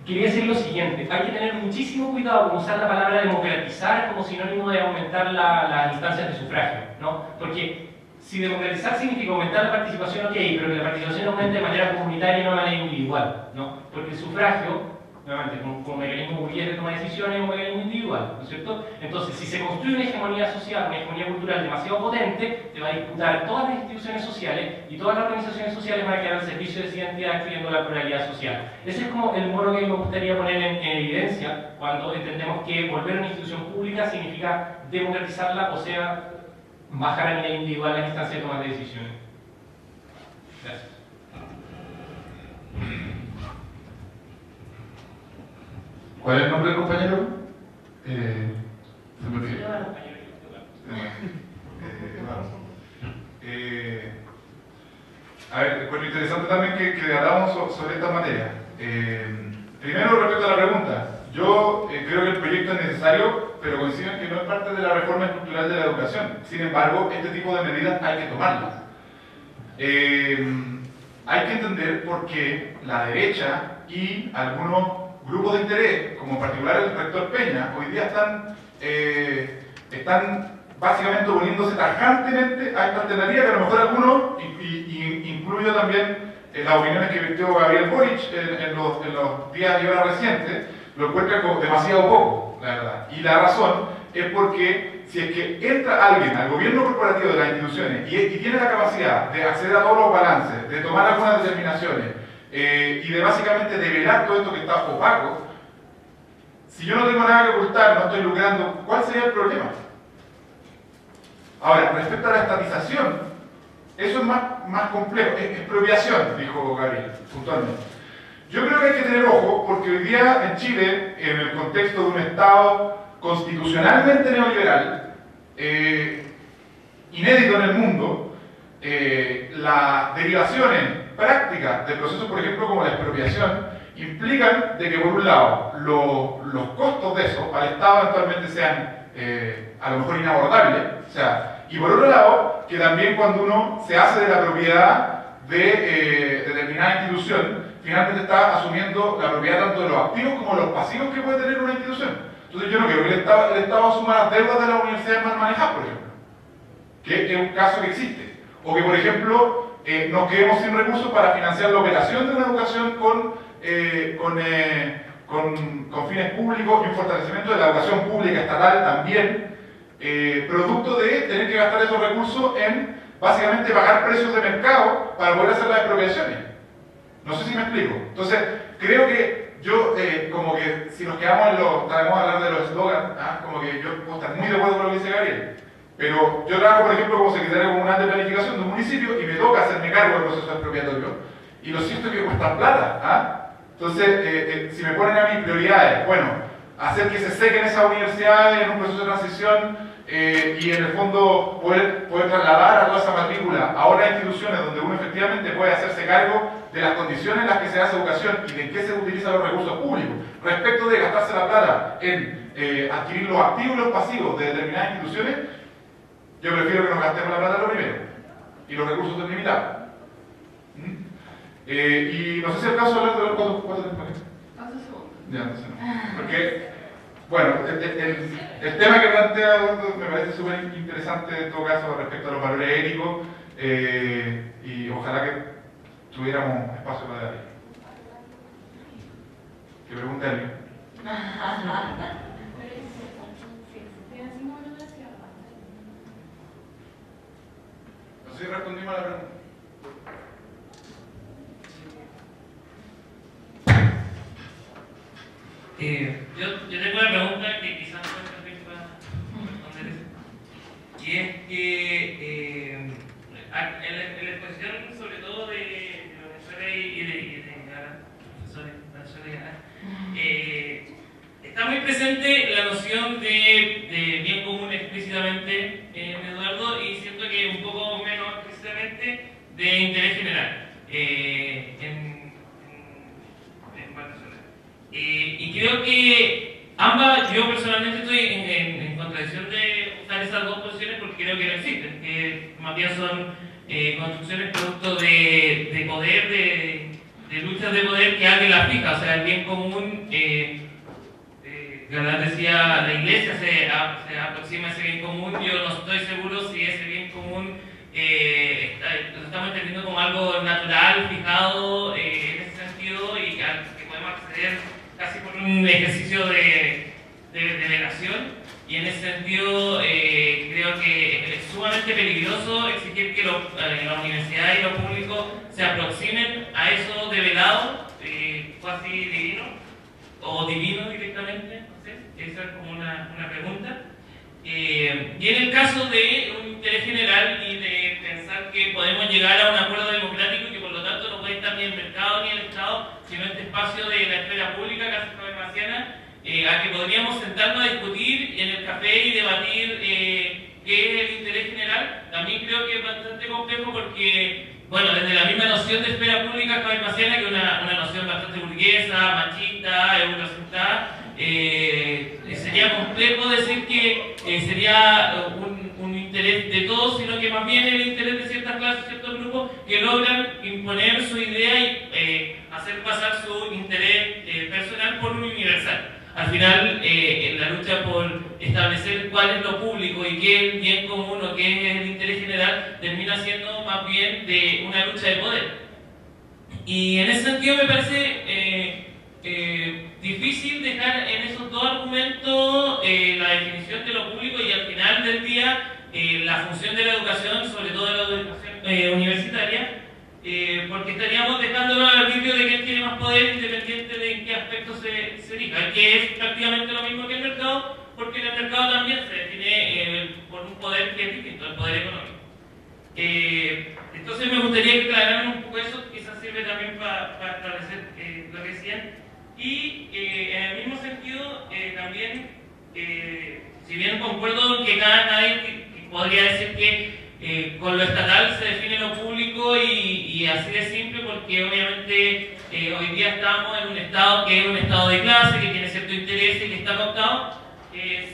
quería decir lo siguiente, hay que tener muchísimo cuidado con usar la palabra democratizar como sinónimo de aumentar las instancias de sufragio, ¿no? Porque si democratizar significa aumentar la participación, ok, pero que la participación aumente de manera comunitaria y no de manera individual, ¿no? Porque el sufragio, nuevamente, como mecanismo burgués de toma de decisiones, es un mecanismo individual, ¿no es cierto? Entonces, si se construye una hegemonía social, una hegemonía cultural demasiado potente, te va a disputar todas las instituciones sociales y todas las organizaciones sociales van a quedar al servicio de esa identidad, excluyendo la pluralidad social. Ese es como el mono que me gustaría poner en evidencia cuando entendemos que volver a una institución pública significa democratizarla, o sea, bajar a nivel individual las instancias de toma de decisiones. Gracias. ¿Cuál es el nombre del compañero? Se me olvidó. A ver, encuentro interesante también que debatamos sobre esta materia. Primero, respecto a la pregunta, yo creo que el proyecto es necesario, pero coincido en que no es parte de la reforma estructural de la educación. Sin embargo, este tipo de medidas hay que tomarlas. Hay que entender por qué la derecha y algunos grupos de interés, como en particular el rector Peña, hoy día están básicamente oponiéndose tajantemente a esta alternativa, que a lo mejor algunos, y incluyo también las opiniones que vertió Gabriel Boric en los días y horas recientes, lo encuentran como demasiado poco, la verdad. Y la razón es porque si es que entra alguien al gobierno corporativo de las instituciones y tiene la capacidad de acceder a todos los balances, de tomar algunas determinaciones, y de básicamente develar todo esto que está opaco, si yo no tengo nada que ocultar, no estoy lucrando, ¿cuál sería el problema? Ahora, respecto a la estatización, eso es más complejo, es expropiación, dijo Gabriel, puntualmente. Yo creo que hay que tener ojo, porque hoy día en Chile, en el contexto de un Estado constitucionalmente neoliberal, inédito en el mundo, las derivaciones prácticas de procesos, por ejemplo, como la expropiación, implican de que, por un lado, los costos de eso al Estado eventualmente sean a lo mejor inabordables, o sea, y por otro lado, que también cuando uno se hace de la propiedad de determinada institución, finalmente está asumiendo la propiedad tanto de los activos como de los pasivos que puede tener una institución. Entonces yo no creo que el Estado asuma las deudas de las universidades mal manejadas, por ejemplo, que es un caso que existe. O que, por ejemplo, nos quedemos sin recursos para financiar la operación de una educación con fines públicos y un fortalecimiento de la educación pública estatal también, producto de tener que gastar esos recursos en básicamente pagar precios de mercado para poder hacer las expropiaciones. No sé si me explico. Entonces, creo que yo, como que si nos quedamos en los, vamos a hablar de los eslogans, como que yo puedo estar muy de acuerdo con lo que dice Gabriel, pero yo trabajo, por ejemplo, como secretario comunal de planificación de un municipio y me toca hacerme cargo del proceso expropiatorio, y lo cierto es que cuesta plata, Entonces, si me ponen a mí prioridades, bueno, hacer que se sequen esas universidades en un proceso de transición y en el fondo poder trasladar a toda esa matrícula a otras instituciones donde uno efectivamente puede hacerse cargo de las condiciones en las que se hace educación y de en qué se utilizan los recursos públicos, respecto de gastarse la plata en adquirir los activos y los pasivos de determinadas instituciones, yo prefiero que nos gastemos la plata lo primero y los recursos son limitados. Y no sé si es el caso de hablar de los cuatro temporadas. 11 segundos. Ya, entonces no. Porque, bueno, el tema que plantea Eduardo me parece súper interesante en todo caso respecto a los valores éticos y ojalá que tuviéramos espacio para ahí. ¿Qué pregunta alguien? No sé si respondimos a la pregunta. Yo tengo una pregunta que quizás puede servir para responder eso. Y es que en la exposición, sobre todo de los profesores y de profesores está muy presente la noción de bien común explícitamente en Eduardo, y siento que un poco menos explícitamente de interés general en Barcelona. Y creo que ambas, yo personalmente estoy en contradicción de usar esas dos posiciones porque creo que no existen, que más bien son construcciones producto de poder, de luchas de poder que alguien las fija. O sea, el bien común, Galán decía, la iglesia se aproxima a ese bien común. Yo no estoy seguro si ese bien común lo estamos entendiendo como algo natural, fijado en ese sentido, y al que podemos acceder casi por un ejercicio de negación. Y en ese sentido creo que es sumamente peligroso exigir que la universidad y lo público se aproximen a eso develado, casi divino, o divino directamente, no sé, esa es como una pregunta. Y en el caso de un interés general y de pensar que podemos llegar a un acuerdo democrático y que por lo tanto no puede estar ni el mercado ni el Estado, sino este espacio de la esfera pública, casi habermasiana, a que podríamos sentarnos a discutir en el café y debatir qué es el interés general, también creo que es bastante complejo porque, bueno, desde la misma noción de esfera pública habermasiana, que es una noción bastante burguesa, machista, eurocentrada, sería complejo decir que sería un interés de todos, sino que más bien el interés de ciertas clases, ciertos grupos que logran imponer su idea y hacer pasar su interés personal por un universal. Al final, la lucha por establecer cuál es lo público y qué es el bien común o qué es el interés general termina siendo más bien de una lucha de poder. Y en ese sentido me parece difícil dejar en esos dos argumentos la definición de lo público y al final del día la función de la educación, sobre todo de la educación universitaria, porque estaríamos dejándolo al arbitrio de quién tiene más poder independiente de en qué aspecto se elija, que es prácticamente lo mismo que el mercado, porque en el mercado también se define por un poder que es distinto, el poder económico. Entonces me gustaría que aclaráramos un poco eso, quizás sirve también para establecer lo que decían. Y en el mismo sentido, también, si bien concuerdo en que nadie podría decir que con lo estatal se define lo público y así de simple, porque obviamente hoy día estamos en un Estado que es un Estado de clase, que tiene cierto interés y que está cooptado.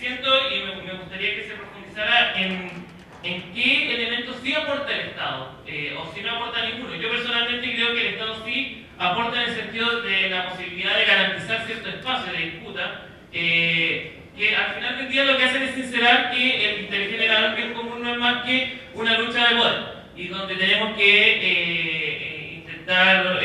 Siento y me gustaría que se profundizara en qué elementos sí aporta el Estado o si no aporta ninguno. Yo personalmente creo que el Estado sí aporta en el sentido de la posibilidad de garantizar cierto espacio de disputa, que al final del día lo que hacen es sincerar que el interés general, el bien común, no es más que una lucha de poder, y donde tenemos que intentar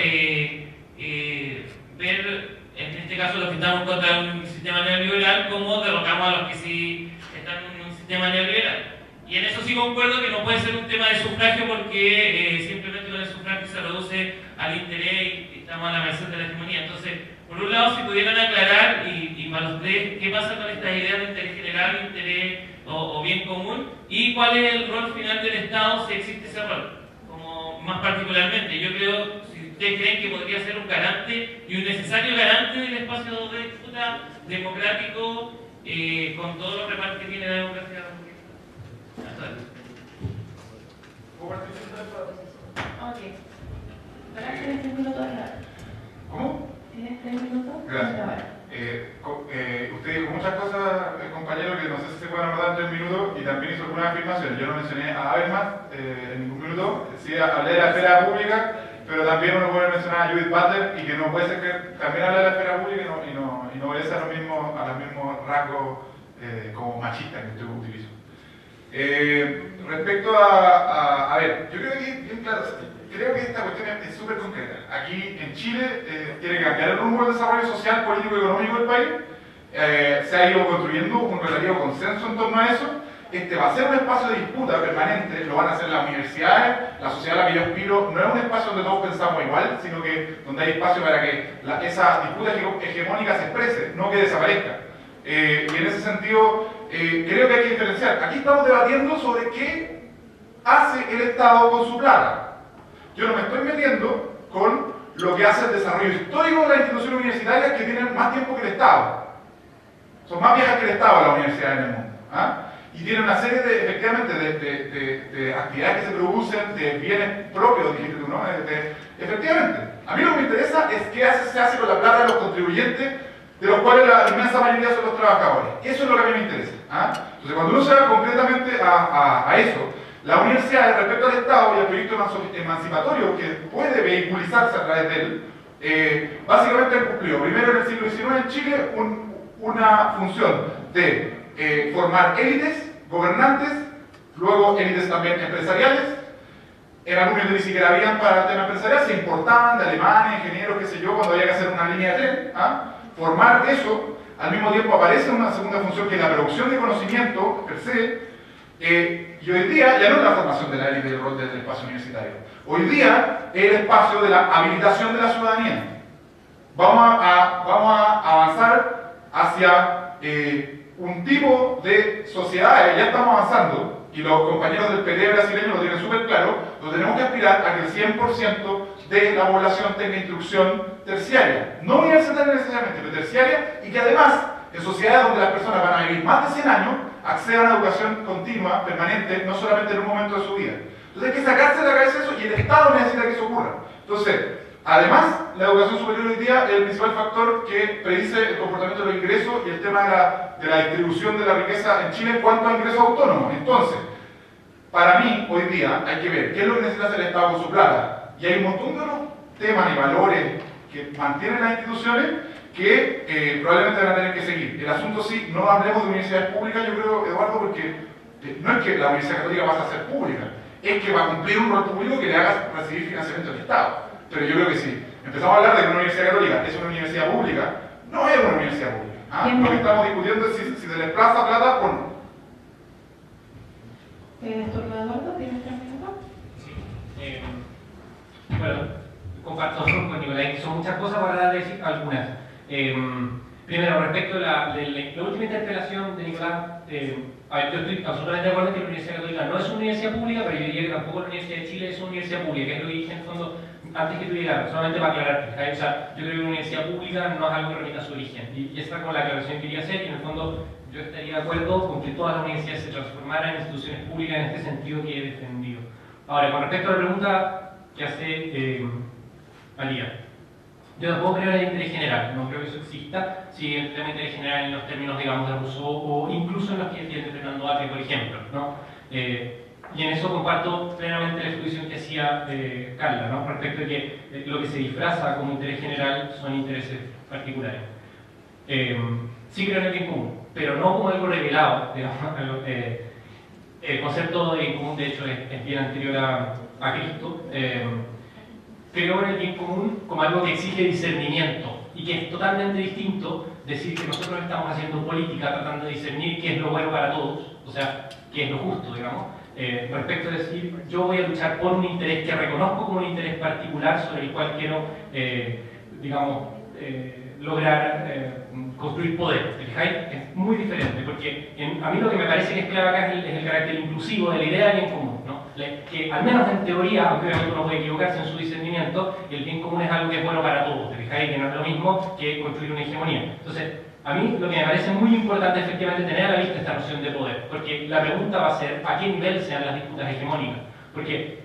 ver, en este caso los que estamos contra un sistema neoliberal, cómo derrotamos a los que sí están en un sistema neoliberal. Y en eso sí concuerdo que no puede ser un tema de sufragio, porque simplemente con el sufragio se reduce al interés y estamos a la merced de la hegemonía. Entonces, por un lado, si pudieran aclarar, y para los tres, qué pasa con estas ideas de interés general, interés o bien común, y cuál es el rol final del Estado, si existe ese rol, como más particularmente. Yo creo, si ustedes creen que podría ser un garante y un necesario garante del espacio de disputa democrático, con todos los repartos que tiene la democracia. Ok. ¿Tienes 3 minutos de hablar? ¿Cómo? ¿Tienes 3 minutos? Gracias. Usted dijo muchas cosas, compañero, que no sé si se pueden abordar en 3 minutos, y también hizo algunas afirmaciones. Yo no mencioné a Habermas en ningún minuto, sí hablé de la esfera pública, pero también uno puede mencionar a Judith Butler, y que no puede ser que también habla de la esfera pública y no obedece a los mismos rasgos como machistas que usted utilizó. Respecto a ver, yo creo que, bien claro, creo que esta cuestión es súper concreta. Aquí en Chile tiene que cambiar el rumbo del desarrollo social, político y económico del país. Se ha ido construyendo un relativo consenso en torno a eso. Este va a ser un espacio de disputa permanente, lo van a hacer las universidades, la sociedad a la que yo aspiro no es un espacio donde todos pensamos igual, sino que donde hay espacio para que esa disputa hegemónica se exprese, no que desaparezca. Y en ese sentido, creo que hay que diferenciar. Aquí estamos debatiendo sobre qué hace el Estado con su plata. Yo no me estoy metiendo con lo que hace el desarrollo histórico de las instituciones universitarias que tienen más tiempo que el Estado. Son más viejas que el Estado las universidades en el mundo. ¿Ah? Y tienen una serie de, efectivamente, de actividades que se producen, de bienes propios, dijiste tú, ¿no? Efectivamente. A mí lo que me interesa es qué se hace con la plata de los contribuyentes, de los cuales la inmensa mayoría son los trabajadores. Eso es lo que a mí me interesa. ¿Ah? Entonces, cuando uno se va concretamente a eso, la universidad, respecto al Estado y al proyecto emancipatorio que puede vehiculizarse a través de él, básicamente han cumplido, primero en el siglo XIX en Chile, una función de formar élites, gobernantes, luego élites también empresariales. En algún momento ni siquiera habían para el tema empresarial, se importaban de Alemania, ingenieros, qué sé yo, cuando había que hacer una línea de tren. ¿Ah? Formar eso, al mismo tiempo aparece una segunda función que es la producción de conocimiento per se, y hoy día ya no es la formación de la élite del rol del espacio universitario. Hoy día es el espacio de la habilitación de la ciudadanía. Vamos a avanzar hacia un tipo de sociedades, ya estamos avanzando, y los compañeros del PD brasileño lo tienen súper claro, donde tenemos que aspirar a que el 100% de la población tenga instrucción terciaria, no universitaria necesariamente, pero terciaria, y que además, en sociedades donde las personas van a vivir más de 100 años, accedan a educación continua, permanente, no solamente en un momento de su vida. Entonces hay que sacarse de la cabeza eso, y el Estado necesita que eso ocurra. Entonces, además, la educación superior hoy día es el principal factor que predice el comportamiento de los ingresos y el tema de la distribución de la riqueza en Chile en cuanto a ingresos autónomos. Entonces, para mí, hoy día, hay que ver qué es lo que necesita hacer el Estado con su plata. Y hay un montón de otros temas y valores que mantienen las instituciones que probablemente van a tener que seguir. El asunto sí, no hablemos de universidades públicas, yo creo, Eduardo, porque no es que la Universidad Católica pase a ser pública, es que va a cumplir un rol público que le haga recibir financiamiento del Estado. Pero yo creo que sí. Empezamos a hablar de que una universidad católica es una universidad pública, no es una universidad pública. ¿Ah? Lo que estamos discutiendo es si se les plaza plata o no. ¿Turno de Eduardo? ¿Tienes 3 minutos? Sí. Bueno, comparto con Nicolás, que son muchas cosas para decir algunas. Primero, respecto a la última interpelación de Nicolás, a ver, yo estoy absolutamente de acuerdo en que la Universidad Católica no es una universidad pública, pero yo diría que tampoco la Universidad de Chile es una universidad pública, que es lo que dije en el fondo antes que tú llegaras, solamente para aclararte. O sea, yo creo que una universidad pública no es algo que remita a su origen, y esa es como la aclaración que quería hacer, y en el fondo yo estaría de acuerdo con que todas las universidades se transformaran en instituciones públicas en este sentido que he defendido. Ahora, con respecto a la pregunta que hace María, yo tampoco creo en el interés general, no creo que eso exista, si el tema de interés general en los términos, digamos, de Rousseau o incluso en los que defiende Fernando Atria, por ejemplo, ¿no? Y en eso comparto plenamente la exposición que hacía Carla, ¿no? Respecto de que lo que se disfraza como interés general son intereses particulares. Sí creo en el bien común, pero no como algo revelado, digamos. El concepto de bien común, de hecho, es bien anterior a Cristo. Creo en el bien común como algo que exige discernimiento y que es totalmente distinto decir que nosotros estamos haciendo política tratando de discernir qué es lo bueno para todos, o sea, qué es lo justo, digamos, respecto a decir yo voy a luchar por un interés que reconozco como un interés particular sobre el cual quiero, digamos, lograr construir poder. Es muy diferente, porque a mí lo que me parece que es clave acá es el carácter inclusivo de la idea del bien común, ¿no? Que al menos en teoría, aunque obviamente uno puede equivocarse en su discernimiento, el bien común es algo que es bueno para todos, ¿te fijáis? Que no es lo mismo que construir una hegemonía. Entonces, a mí lo que me parece muy importante es efectivamente tener a la vista esta noción de poder, porque la pregunta va a ser a qué nivel se dan las disputas hegemónicas, porque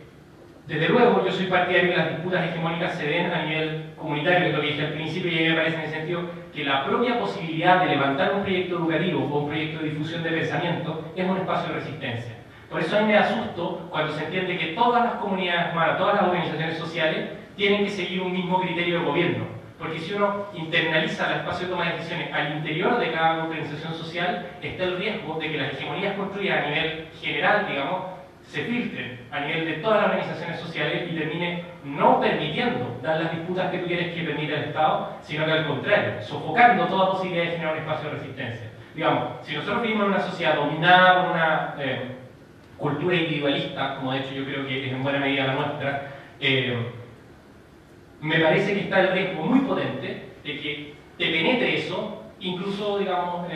desde luego yo soy partidario de que las disputas hegemónicas se den a nivel comunitario, que es lo que dije al principio, y a mí me parece en el sentido que la propia posibilidad de levantar un proyecto educativo o un proyecto de difusión de pensamiento es un espacio de resistencia. Por eso a mí me asusto cuando se entiende que todas las comunidades humanas, todas las organizaciones sociales tienen que seguir un mismo criterio de gobierno. Porque si uno internaliza el espacio de toma de decisiones al interior de cada organización social, está el riesgo de que las hegemonías construidas a nivel general, digamos, se filtren a nivel de todas las organizaciones sociales y termine no permitiendo dar las disputas que tú quieres que permita el Estado, sino que al contrario, sofocando toda posibilidad de generar un espacio de resistencia. Digamos, si nosotros vivimos en una sociedad dominada por una cultura individualista, como de hecho yo creo que es en buena medida la nuestra, me parece que está el riesgo muy potente de que te penetre eso, incluso, digamos,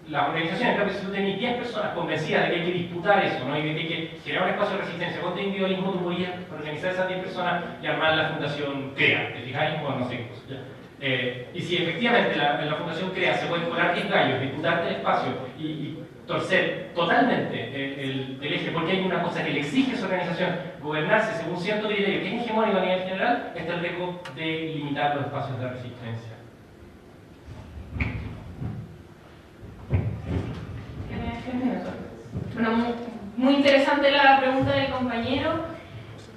las organizaciones, creo que si tú tenés 10 personas convencidas de que hay que disputar eso, ¿no? Y de que hay que generar un espacio de resistencia contra el individualismo, tú podrías organizar esas 10 personas y armar la Fundación CREA, ¿te fijáis? Bueno, no sé, pues, y si efectivamente en la Fundación CREA se pueden colar 10 gallos, disputarte el espacio y torcer totalmente el eje, porque hay una cosa que le exige a esa organización, gobernarse según cierto criterio que es hegemónico a nivel general, está el riesgo de limitar los espacios de resistencia. Bueno, muy interesante la pregunta del compañero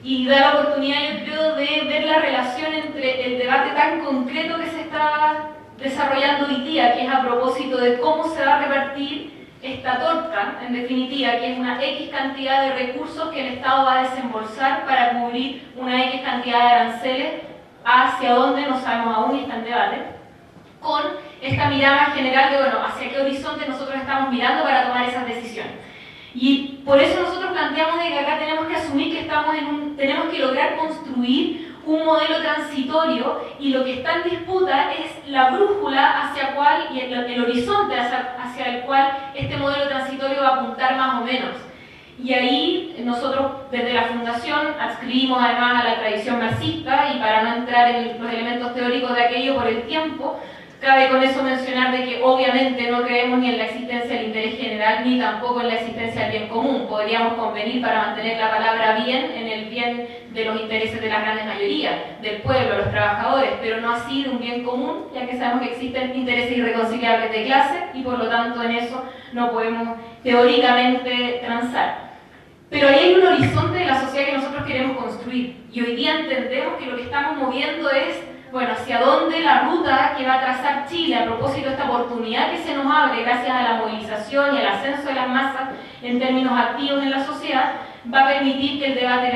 y da la oportunidad, yo creo, de ver la relación entre el debate tan concreto que se está desarrollando hoy día, que es a propósito de cómo se va a repartir esta torta, en definitiva, que es una X cantidad de recursos que el Estado va a desembolsar para cubrir una X cantidad de aranceles, hacia dónde no sabemos aún y está en debate, con esta mirada general de, bueno, hacia qué horizonte nosotros estamos mirando para tomar esas decisiones. Y por eso nosotros planteamos de que acá tenemos que asumir que tenemos que lograr construir un modelo transitorio y lo que está en disputa es la brújula hacia cuál y el horizonte hacia el cual este modelo transitorio va a apuntar más o menos. Y ahí nosotros desde la Fundación adscribimos además a la tradición marxista, y para no entrar en los elementos teóricos de aquello por el tiempo, cabe con eso mencionar de que obviamente no creemos ni en la existencia del interés general ni tampoco en la existencia del bien común. Podríamos convenir para mantener la palabra bien en el bien de los intereses de la gran mayoría, del pueblo, los trabajadores, pero no así de un bien común, ya que sabemos que existen intereses irreconciliables de clase y por lo tanto en eso no podemos teóricamente transar. Pero ahí hay un horizonte de la sociedad que nosotros queremos construir y hoy día entendemos que lo que estamos moviendo es, bueno, hacia dónde la ruta que va a trazar Chile a propósito de esta oportunidad que se nos abre gracias a la movilización y al ascenso de las masas en términos activos en la sociedad, va a permitir que el debate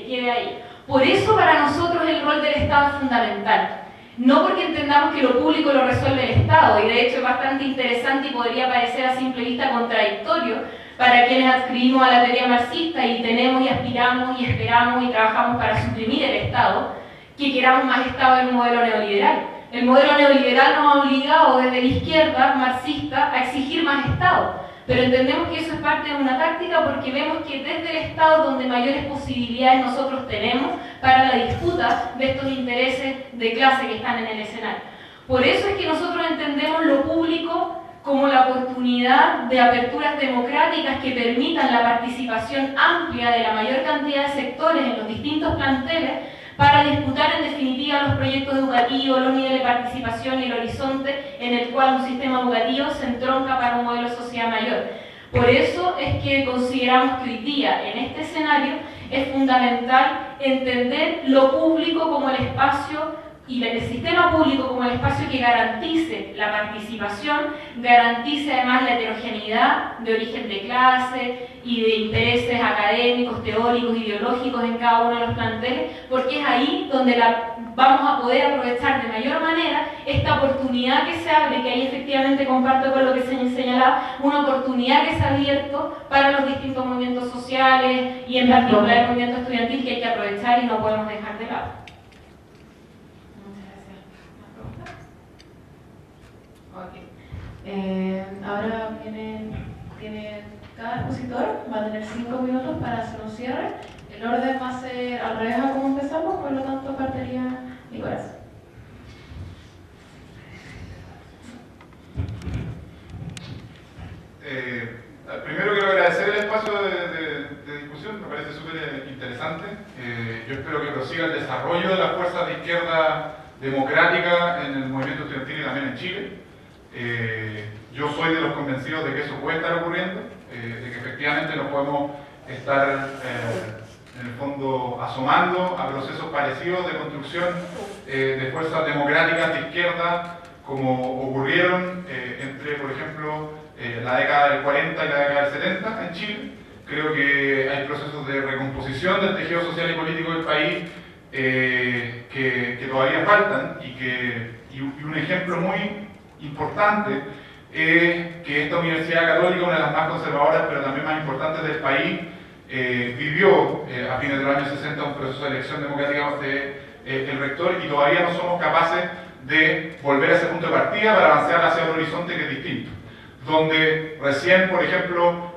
quede ahí. Por eso para nosotros el rol del Estado es fundamental. No porque entendamos que lo público lo resuelve el Estado, y de hecho es bastante interesante y podría parecer a simple vista contradictorio para quienes adscribimos a la teoría marxista y tenemos y aspiramos y esperamos y trabajamos para suprimir el Estado, que queramos más Estado en un modelo neoliberal. El modelo neoliberal nos ha obligado desde la izquierda marxista a exigir más Estado, pero entendemos que eso es parte de una táctica porque vemos que desde el Estado donde mayores posibilidades nosotros tenemos para la disputa de estos intereses de clase que están en el escenario. Por eso es que nosotros entendemos lo público como la oportunidad de aperturas democráticas que permitan la participación amplia de la mayor cantidad de sectores en los distintos planteles para disputar en definitiva los proyectos educativos, los niveles de participación y el horizonte en el cual un sistema educativo se entronca para un modelo de sociedad mayor. Por eso es que consideramos que hoy día, en este escenario, es fundamental entender lo público como el espacio y el sistema público como el espacio que garantice la participación, garantice además la heterogeneidad de origen de clase y de intereses académicos, teóricos, ideológicos en cada uno de los planteles, porque es ahí donde vamos a poder aprovechar de mayor manera esta oportunidad que se abre, que ahí efectivamente comparto con lo que se señalaba, una oportunidad que se ha abierto para los distintos movimientos sociales y en particular el movimiento estudiantil, que hay que aprovechar y no podemos dejar de lado. Ahora tiene cada expositor va a tener 5 minutos para hacer un cierre. El orden va a ser al revés a como empezamos, por lo tanto partiría Nicolás. Primero quiero agradecer el espacio de discusión, me parece súper interesante. Yo espero que prosiga el desarrollo de las fuerzas de izquierda democrática en el movimiento estudiantil y también en Chile. Yo soy de los convencidos de que eso puede estar ocurriendo, de que efectivamente no podemos estar en el fondo asomando a procesos parecidos de construcción de fuerzas democráticas de izquierda, como ocurrieron entre, por ejemplo, la década del 40 y la década del 70 en Chile. Creo que hay procesos de recomposición del tejido social y político del país que todavía faltan y un ejemplo muy importante es que esta Universidad Católica, una de las más conservadoras pero también más importantes del país, vivió a fines de los años 60 un proceso de elección democrática del rector y todavía no somos capaces de volver a ese punto de partida para avanzar hacia un horizonte que es distinto. Donde recién, por ejemplo,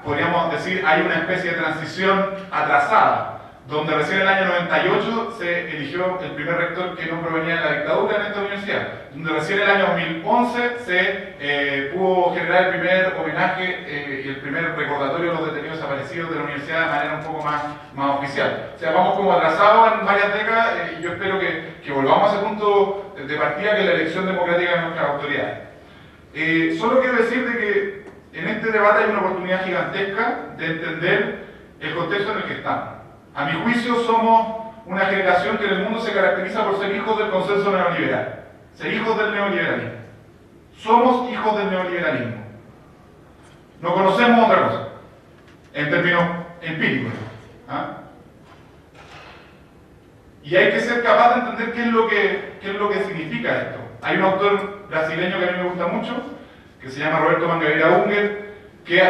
podríamos decir hay una especie de transición atrasada, donde recién en el año 98 se eligió el primer rector que no provenía de la dictadura en esta universidad, donde recién en el año 2011 se pudo generar el primer homenaje y el primer recordatorio de los detenidos desaparecidos de la universidad de manera un poco más oficial. O sea, vamos como atrasados en varias décadas y yo espero que volvamos a ese punto de partida que es la elección democrática de nuestras autoridades. Solo quiero decir de que en este debate hay una oportunidad gigantesca de entender el contexto en el que estamos. A mi juicio somos una generación que en el mundo se caracteriza por ser hijos del consenso neoliberal, ser hijos del neoliberalismo. Somos hijos del neoliberalismo. No conocemos otra cosa, en términos empíricos. Y hay que ser capaz de entender qué es lo que significa esto. Hay un autor brasileño que a mí me gusta mucho, que se llama Roberto Mangabeira Unger, que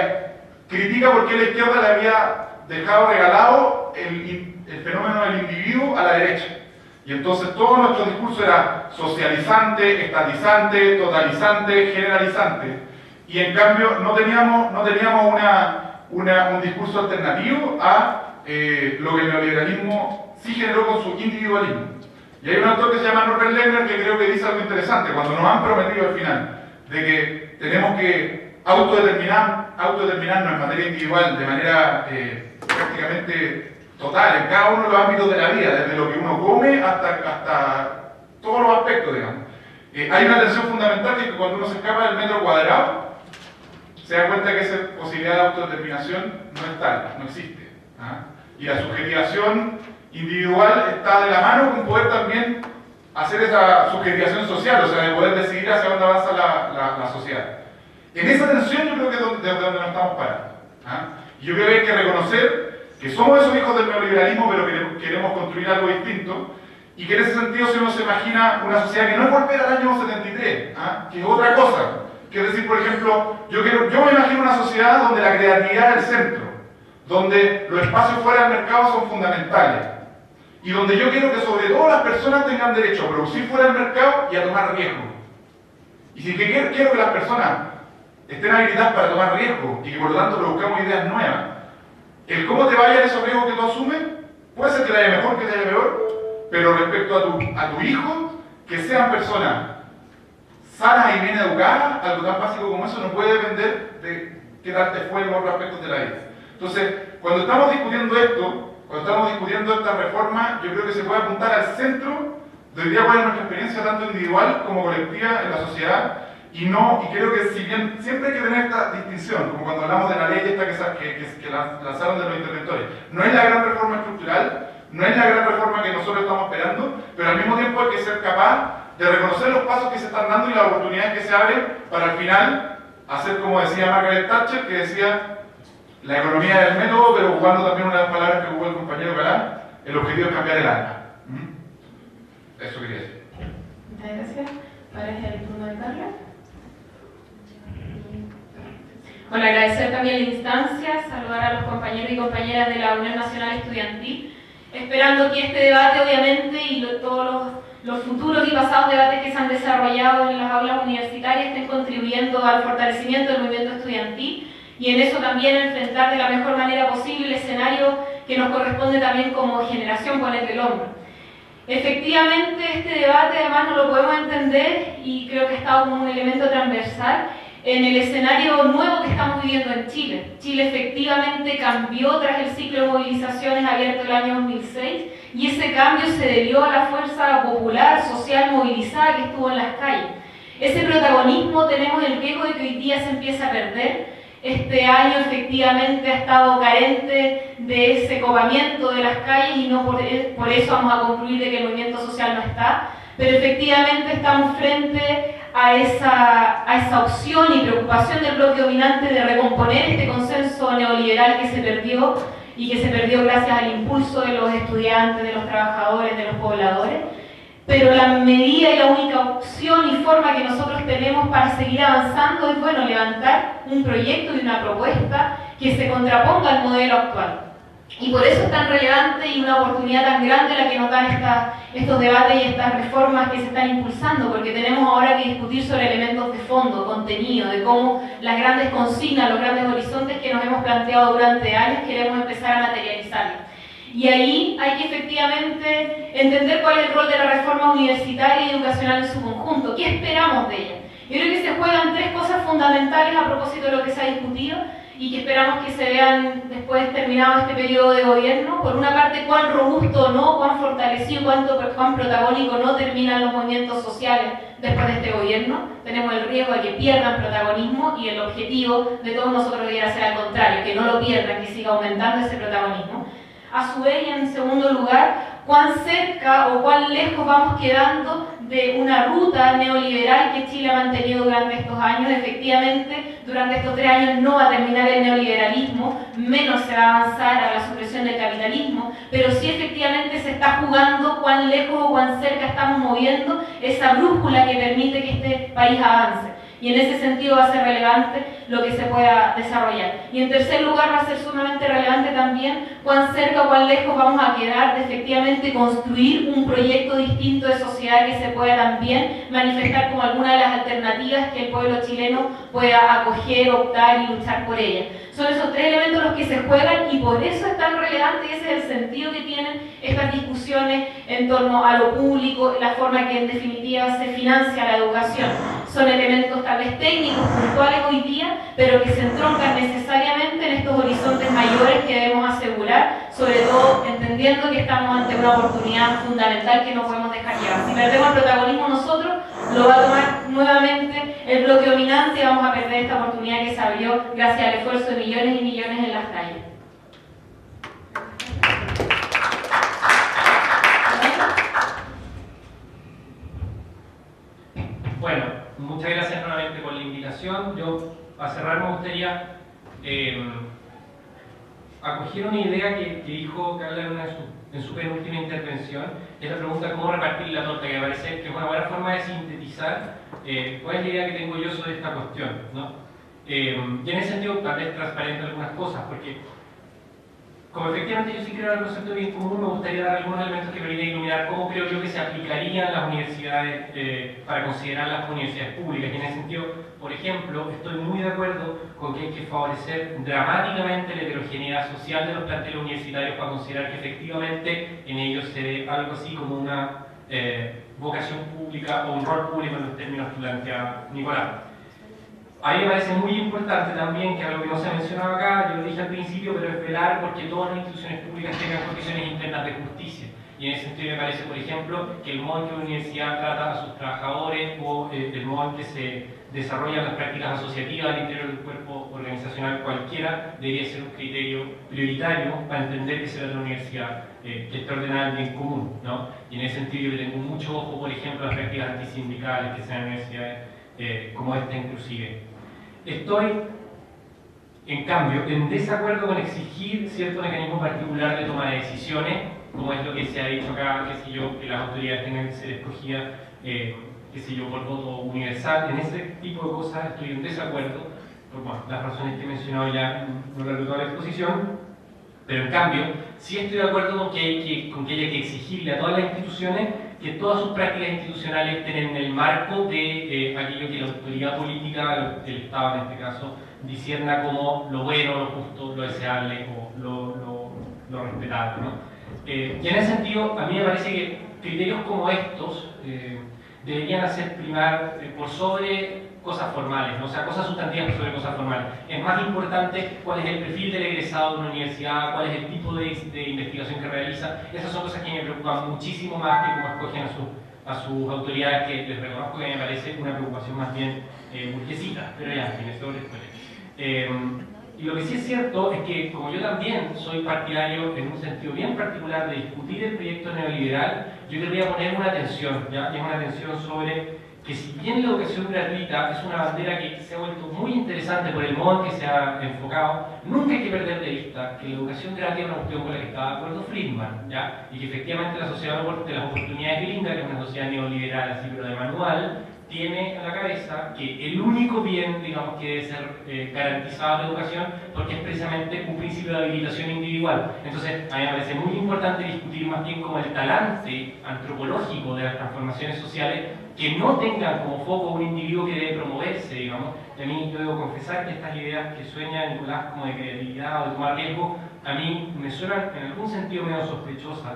critica por qué la izquierda le había dejado regalado el fenómeno del individuo a la derecha. Y entonces todo nuestro discurso era socializante, estatizante, totalizante, generalizante. Y en cambio no teníamos un discurso alternativo a lo que el neoliberalismo sí generó con su individualismo. Y hay un autor que se llama Norbert Lehner que creo que dice algo interesante, cuando nos han prometido al final de que tenemos que autodeterminarnos en materia individual de manera prácticamente total, en cada uno de los ámbitos de la vida, desde lo que uno come hasta todos los aspectos, digamos. Hay una tensión fundamental que cuando uno se escapa del metro cuadrado, se da cuenta que esa posibilidad de autodeterminación no es tal, no existe. Y la subjetivación individual está de la mano con poder también hacer esa subjetivación social, o sea, de poder decidir hacia dónde avanza la sociedad. En esa tensión yo creo que es donde nos estamos parando. Y yo creo que hay que reconocer que somos esos hijos del neoliberalismo, pero que queremos construir algo distinto, y que en ese sentido si uno se imagina una sociedad que no es volver al año 73, que es otra cosa, que es decir, por ejemplo, yo me imagino una sociedad donde la creatividad es el centro, donde los espacios fuera del mercado son fundamentales, y donde yo quiero que sobre todo las personas tengan derecho a producir fuera del mercado y a tomar riesgo. Y si quiero que las personas estén habilitadas para tomar riesgo y que por lo tanto produzcamos ideas nuevas, el cómo te vayan esos riesgos que tú asumes, puede ser que te vaya mejor, que te vaya peor, pero respecto a tu hijo, que sean personas sanas y bien educadas, algo tan básico como eso no puede depender de qué tal te fue en otros aspectos de la vida. Entonces, cuando estamos discutiendo esto, cuando estamos discutiendo esta reforma, yo creo que se puede apuntar al centro de hoy día cuál es nuestra experiencia tanto individual como colectiva en la sociedad. Y creo que si bien siempre hay que tener esta distinción, como cuando hablamos de la ley esta que lanzaron de los interventores, no es la gran reforma estructural, no es la gran reforma que nosotros estamos esperando, pero al mismo tiempo hay que ser capaz de reconocer los pasos que se están dando y las oportunidades que se abren para al final hacer como decía Margaret Thatcher, que decía la economía del método, pero jugando también una de las palabras que jugó el compañero Galán, el objetivo es cambiar el alma. Eso quería decir. Muchas gracias. Ahora es el turno de Carla. Bueno, agradecer también la instancia, saludar a los compañeros y compañeras de la Unión Nacional Estudiantil, esperando que este debate, obviamente, y todos los futuros y pasados debates que se han desarrollado en las aulas universitarias estén contribuyendo al fortalecimiento del movimiento estudiantil y en eso también enfrentar de la mejor manera posible el escenario que nos corresponde también como generación ponerle el hombro. Efectivamente, este debate además no lo podemos entender y creo que ha estado como un elemento transversal en el escenario nuevo que estamos viviendo en Chile. Chile efectivamente cambió tras el ciclo de movilizaciones abierto el año 2006 y ese cambio se debió a la fuerza popular, social, movilizada que estuvo en las calles. Ese protagonismo tenemos el riesgo de que hoy día se empiece a perder Este año efectivamente ha estado carente de ese copamiento de las calles y no por eso vamos a concluir de que el movimiento social no está, pero efectivamente estamos frente a esa opción y preocupación del bloque dominante de recomponer este consenso neoliberal que se perdió y que se perdió gracias al impulso de los estudiantes, de los trabajadores, de los pobladores. Pero la medida y la única opción y forma que nosotros tenemos para seguir avanzando es, bueno, levantar un proyecto y una propuesta que se contraponga al modelo actual. Y por eso es tan relevante y una oportunidad tan grande la que nos dan estos debates y estas reformas que se están impulsando, porque tenemos ahora que discutir sobre elementos de fondo, contenido, de cómo las grandes consignas, los grandes horizontes que nos hemos planteado durante años queremos empezar a materializar. Y ahí hay que efectivamente entender cuál es el rol de la reforma universitaria y educacional en su conjunto. ¿Qué esperamos de ella? Yo creo que se juegan tres cosas fundamentales a propósito de lo que se ha discutido y que esperamos que se vean después terminado este periodo de gobierno. Por una parte, cuán robusto o no, cuán fortalecido, cuán protagónico no terminan los movimientos sociales después de este gobierno. Tenemos el riesgo de que pierdan protagonismo y el objetivo de todos nosotros debería ser al contrario, que no lo pierdan, que siga aumentando ese protagonismo. A su vez, y en segundo lugar, cuán cerca o cuán lejos vamos quedando de una ruta neoliberal que Chile ha mantenido durante estos años. Efectivamente, durante estos 3 años no va a terminar el neoliberalismo, menos se va a avanzar a la supresión del capitalismo, pero sí efectivamente se está jugando cuán lejos o cuán cerca estamos moviendo esa brújula que permite que este país avance. Y en ese sentido va a ser relevante lo que se pueda desarrollar. Y en tercer lugar va a ser sumamente relevante también cuán cerca o cuán lejos vamos a quedar de efectivamente construir un proyecto distinto de sociedad que se pueda también manifestar como alguna de las alternativas que el pueblo chileno pueda acoger, optar y luchar por ella. Son esos 3 elementos los que se juegan y por eso es tan relevante y ese es el sentido que tienen estas discusiones en torno a lo público, la forma que en definitiva se financia la educación. Son elementos tal vez técnicos, puntuales hoy día, pero que se entroncan necesariamente en estos horizontes mayores que debemos asegurar, sobre todo entendiendo que estamos ante una oportunidad fundamental que no podemos dejar llevar. Si perdemos el protagonismo nosotros, lo va a tomar nuevamente el bloque dominante y vamos a perder esta oportunidad que se abrió gracias al esfuerzo de millones y millones en las calles. Bueno, muchas gracias nuevamente por la invitación. Yo, para cerrar, me gustaría acoger una idea que dijo Carla en su penúltima intervención, que es la pregunta cómo repartir la torta, que me parece que es una buena forma de sintetizar cuál es la idea que tengo yo sobre esta cuestión, ¿no? Y en ese sentido, tal vez transparente algunas cosas, porque como efectivamente yo sí creo en el concepto de bien común, me gustaría dar algunos elementos que permiten iluminar cómo creo yo que se aplicarían las universidades para considerar las universidades públicas. Y en ese sentido, por ejemplo, estoy muy de acuerdo con que hay que favorecer dramáticamente la heterogeneidad social de los planteles universitarios para considerar que efectivamente en ellos se dé algo así como una vocación pública o un rol público en los términos que plantea Nicolás. A mí me parece muy importante también, que algo que no se ha mencionado acá, yo lo dije al principio, pero es velar porque todas las instituciones públicas tengan condiciones internas de justicia. Y en ese sentido me parece, por ejemplo, que el modo en que la universidad trata a sus trabajadores o el modo en que se desarrollan las prácticas asociativas al interior del cuerpo organizacional cualquiera debería ser un criterio prioritario para entender que será la universidad que está ordenada al bien común, ¿no? Y en ese sentido yo tengo mucho ojo, por ejemplo, a las prácticas antisindicales que sean universidades como esta inclusive. Estoy, en cambio, en desacuerdo con exigir cierto mecanismo particular de toma de decisiones, como es lo que se ha dicho acá, que las autoridades tengan que ser escogidas, por voto universal. En ese tipo de cosas estoy en desacuerdo, por las razones que he mencionado ya a lo largo de toda la exposición, pero en cambio, sí estoy de acuerdo con que haya que exigirle a todas las instituciones que todas sus prácticas institucionales estén en el marco de aquello que la autoridad política del Estado, en este caso, discierna como lo bueno, lo justo, lo deseable o lo respetable, ¿no? Y en ese sentido, a mí me parece que criterios como estos deberían hacer primar por sobre cosas formales, ¿no? O sea, cosas sustantivas sobre cosas formales. Es más importante cuál es el perfil del egresado de una universidad, cuál es el tipo de investigación que realiza. Esas son cosas que me preocupan muchísimo más que cómo escogen a sus autoridades, que les reconozco que me parece una preocupación más bien burguesita, pero ya, en fin, eso después. Y lo que sí es cierto es que, como yo también soy partidario en un sentido bien particular de discutir el proyecto neoliberal, yo querría poner una atención, ¿ya? Y es una atención sobre que si bien la educación gratuita es una bandera que se ha vuelto muy interesante por el modo en que se ha enfocado, nunca hay que perder de vista que la educación gratuita es una cuestión con la que estaba de acuerdo Friedman, ¿ya? Y que efectivamente la sociedad de las oportunidades gringa, que es una sociedad neoliberal así pero de manual, tiene en la cabeza que el único bien, digamos, que debe ser garantizado en la educación, porque es precisamente un principio de habilitación individual. Entonces, a mí me parece muy importante discutir más bien como el talante antropológico de las transformaciones sociales que no tengan como foco un individuo que debe promoverse, digamos. Y a mí, yo debo confesar que estas ideas que sueña Nicolás como de creatividad o de tomar riesgo, a mí me suenan en algún sentido medio sospechosas.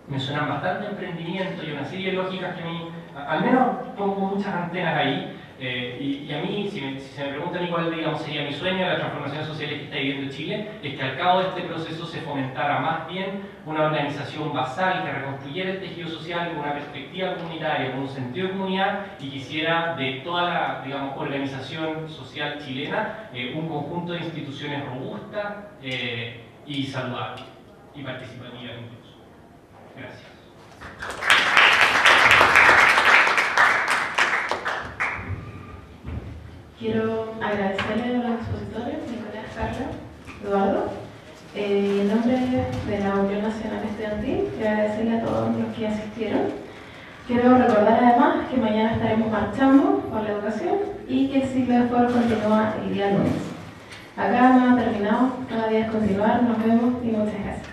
Me suenan bastante emprendimiento y una serie de lógicas que a mí, al menos pongo muchas antenas ahí, y a mí, si se me pregunta a mí cuál, digamos, sería mi sueño de las transformaciones sociales que está viviendo Chile, es que al cabo de este proceso se fomentara más bien una organización basal que reconstruyera el tejido social con una perspectiva comunitaria, con un sentido de comunidad, y quisiera de toda la, digamos, organización social chilena un conjunto de instituciones robustas y saludables y participativas incluso. Gracias. Quiero agradecerle a los expositores, Nicolás, Carla, Eduardo, en nombre de la Unión Nacional Estudiantil, quiero agradecerle a todos los que asistieron. Quiero recordar además que mañana estaremos marchando por la educación y que el ciclo de foro continúa el día lunes. Acá no ha terminado, todavía es continuar, nos vemos y muchas gracias.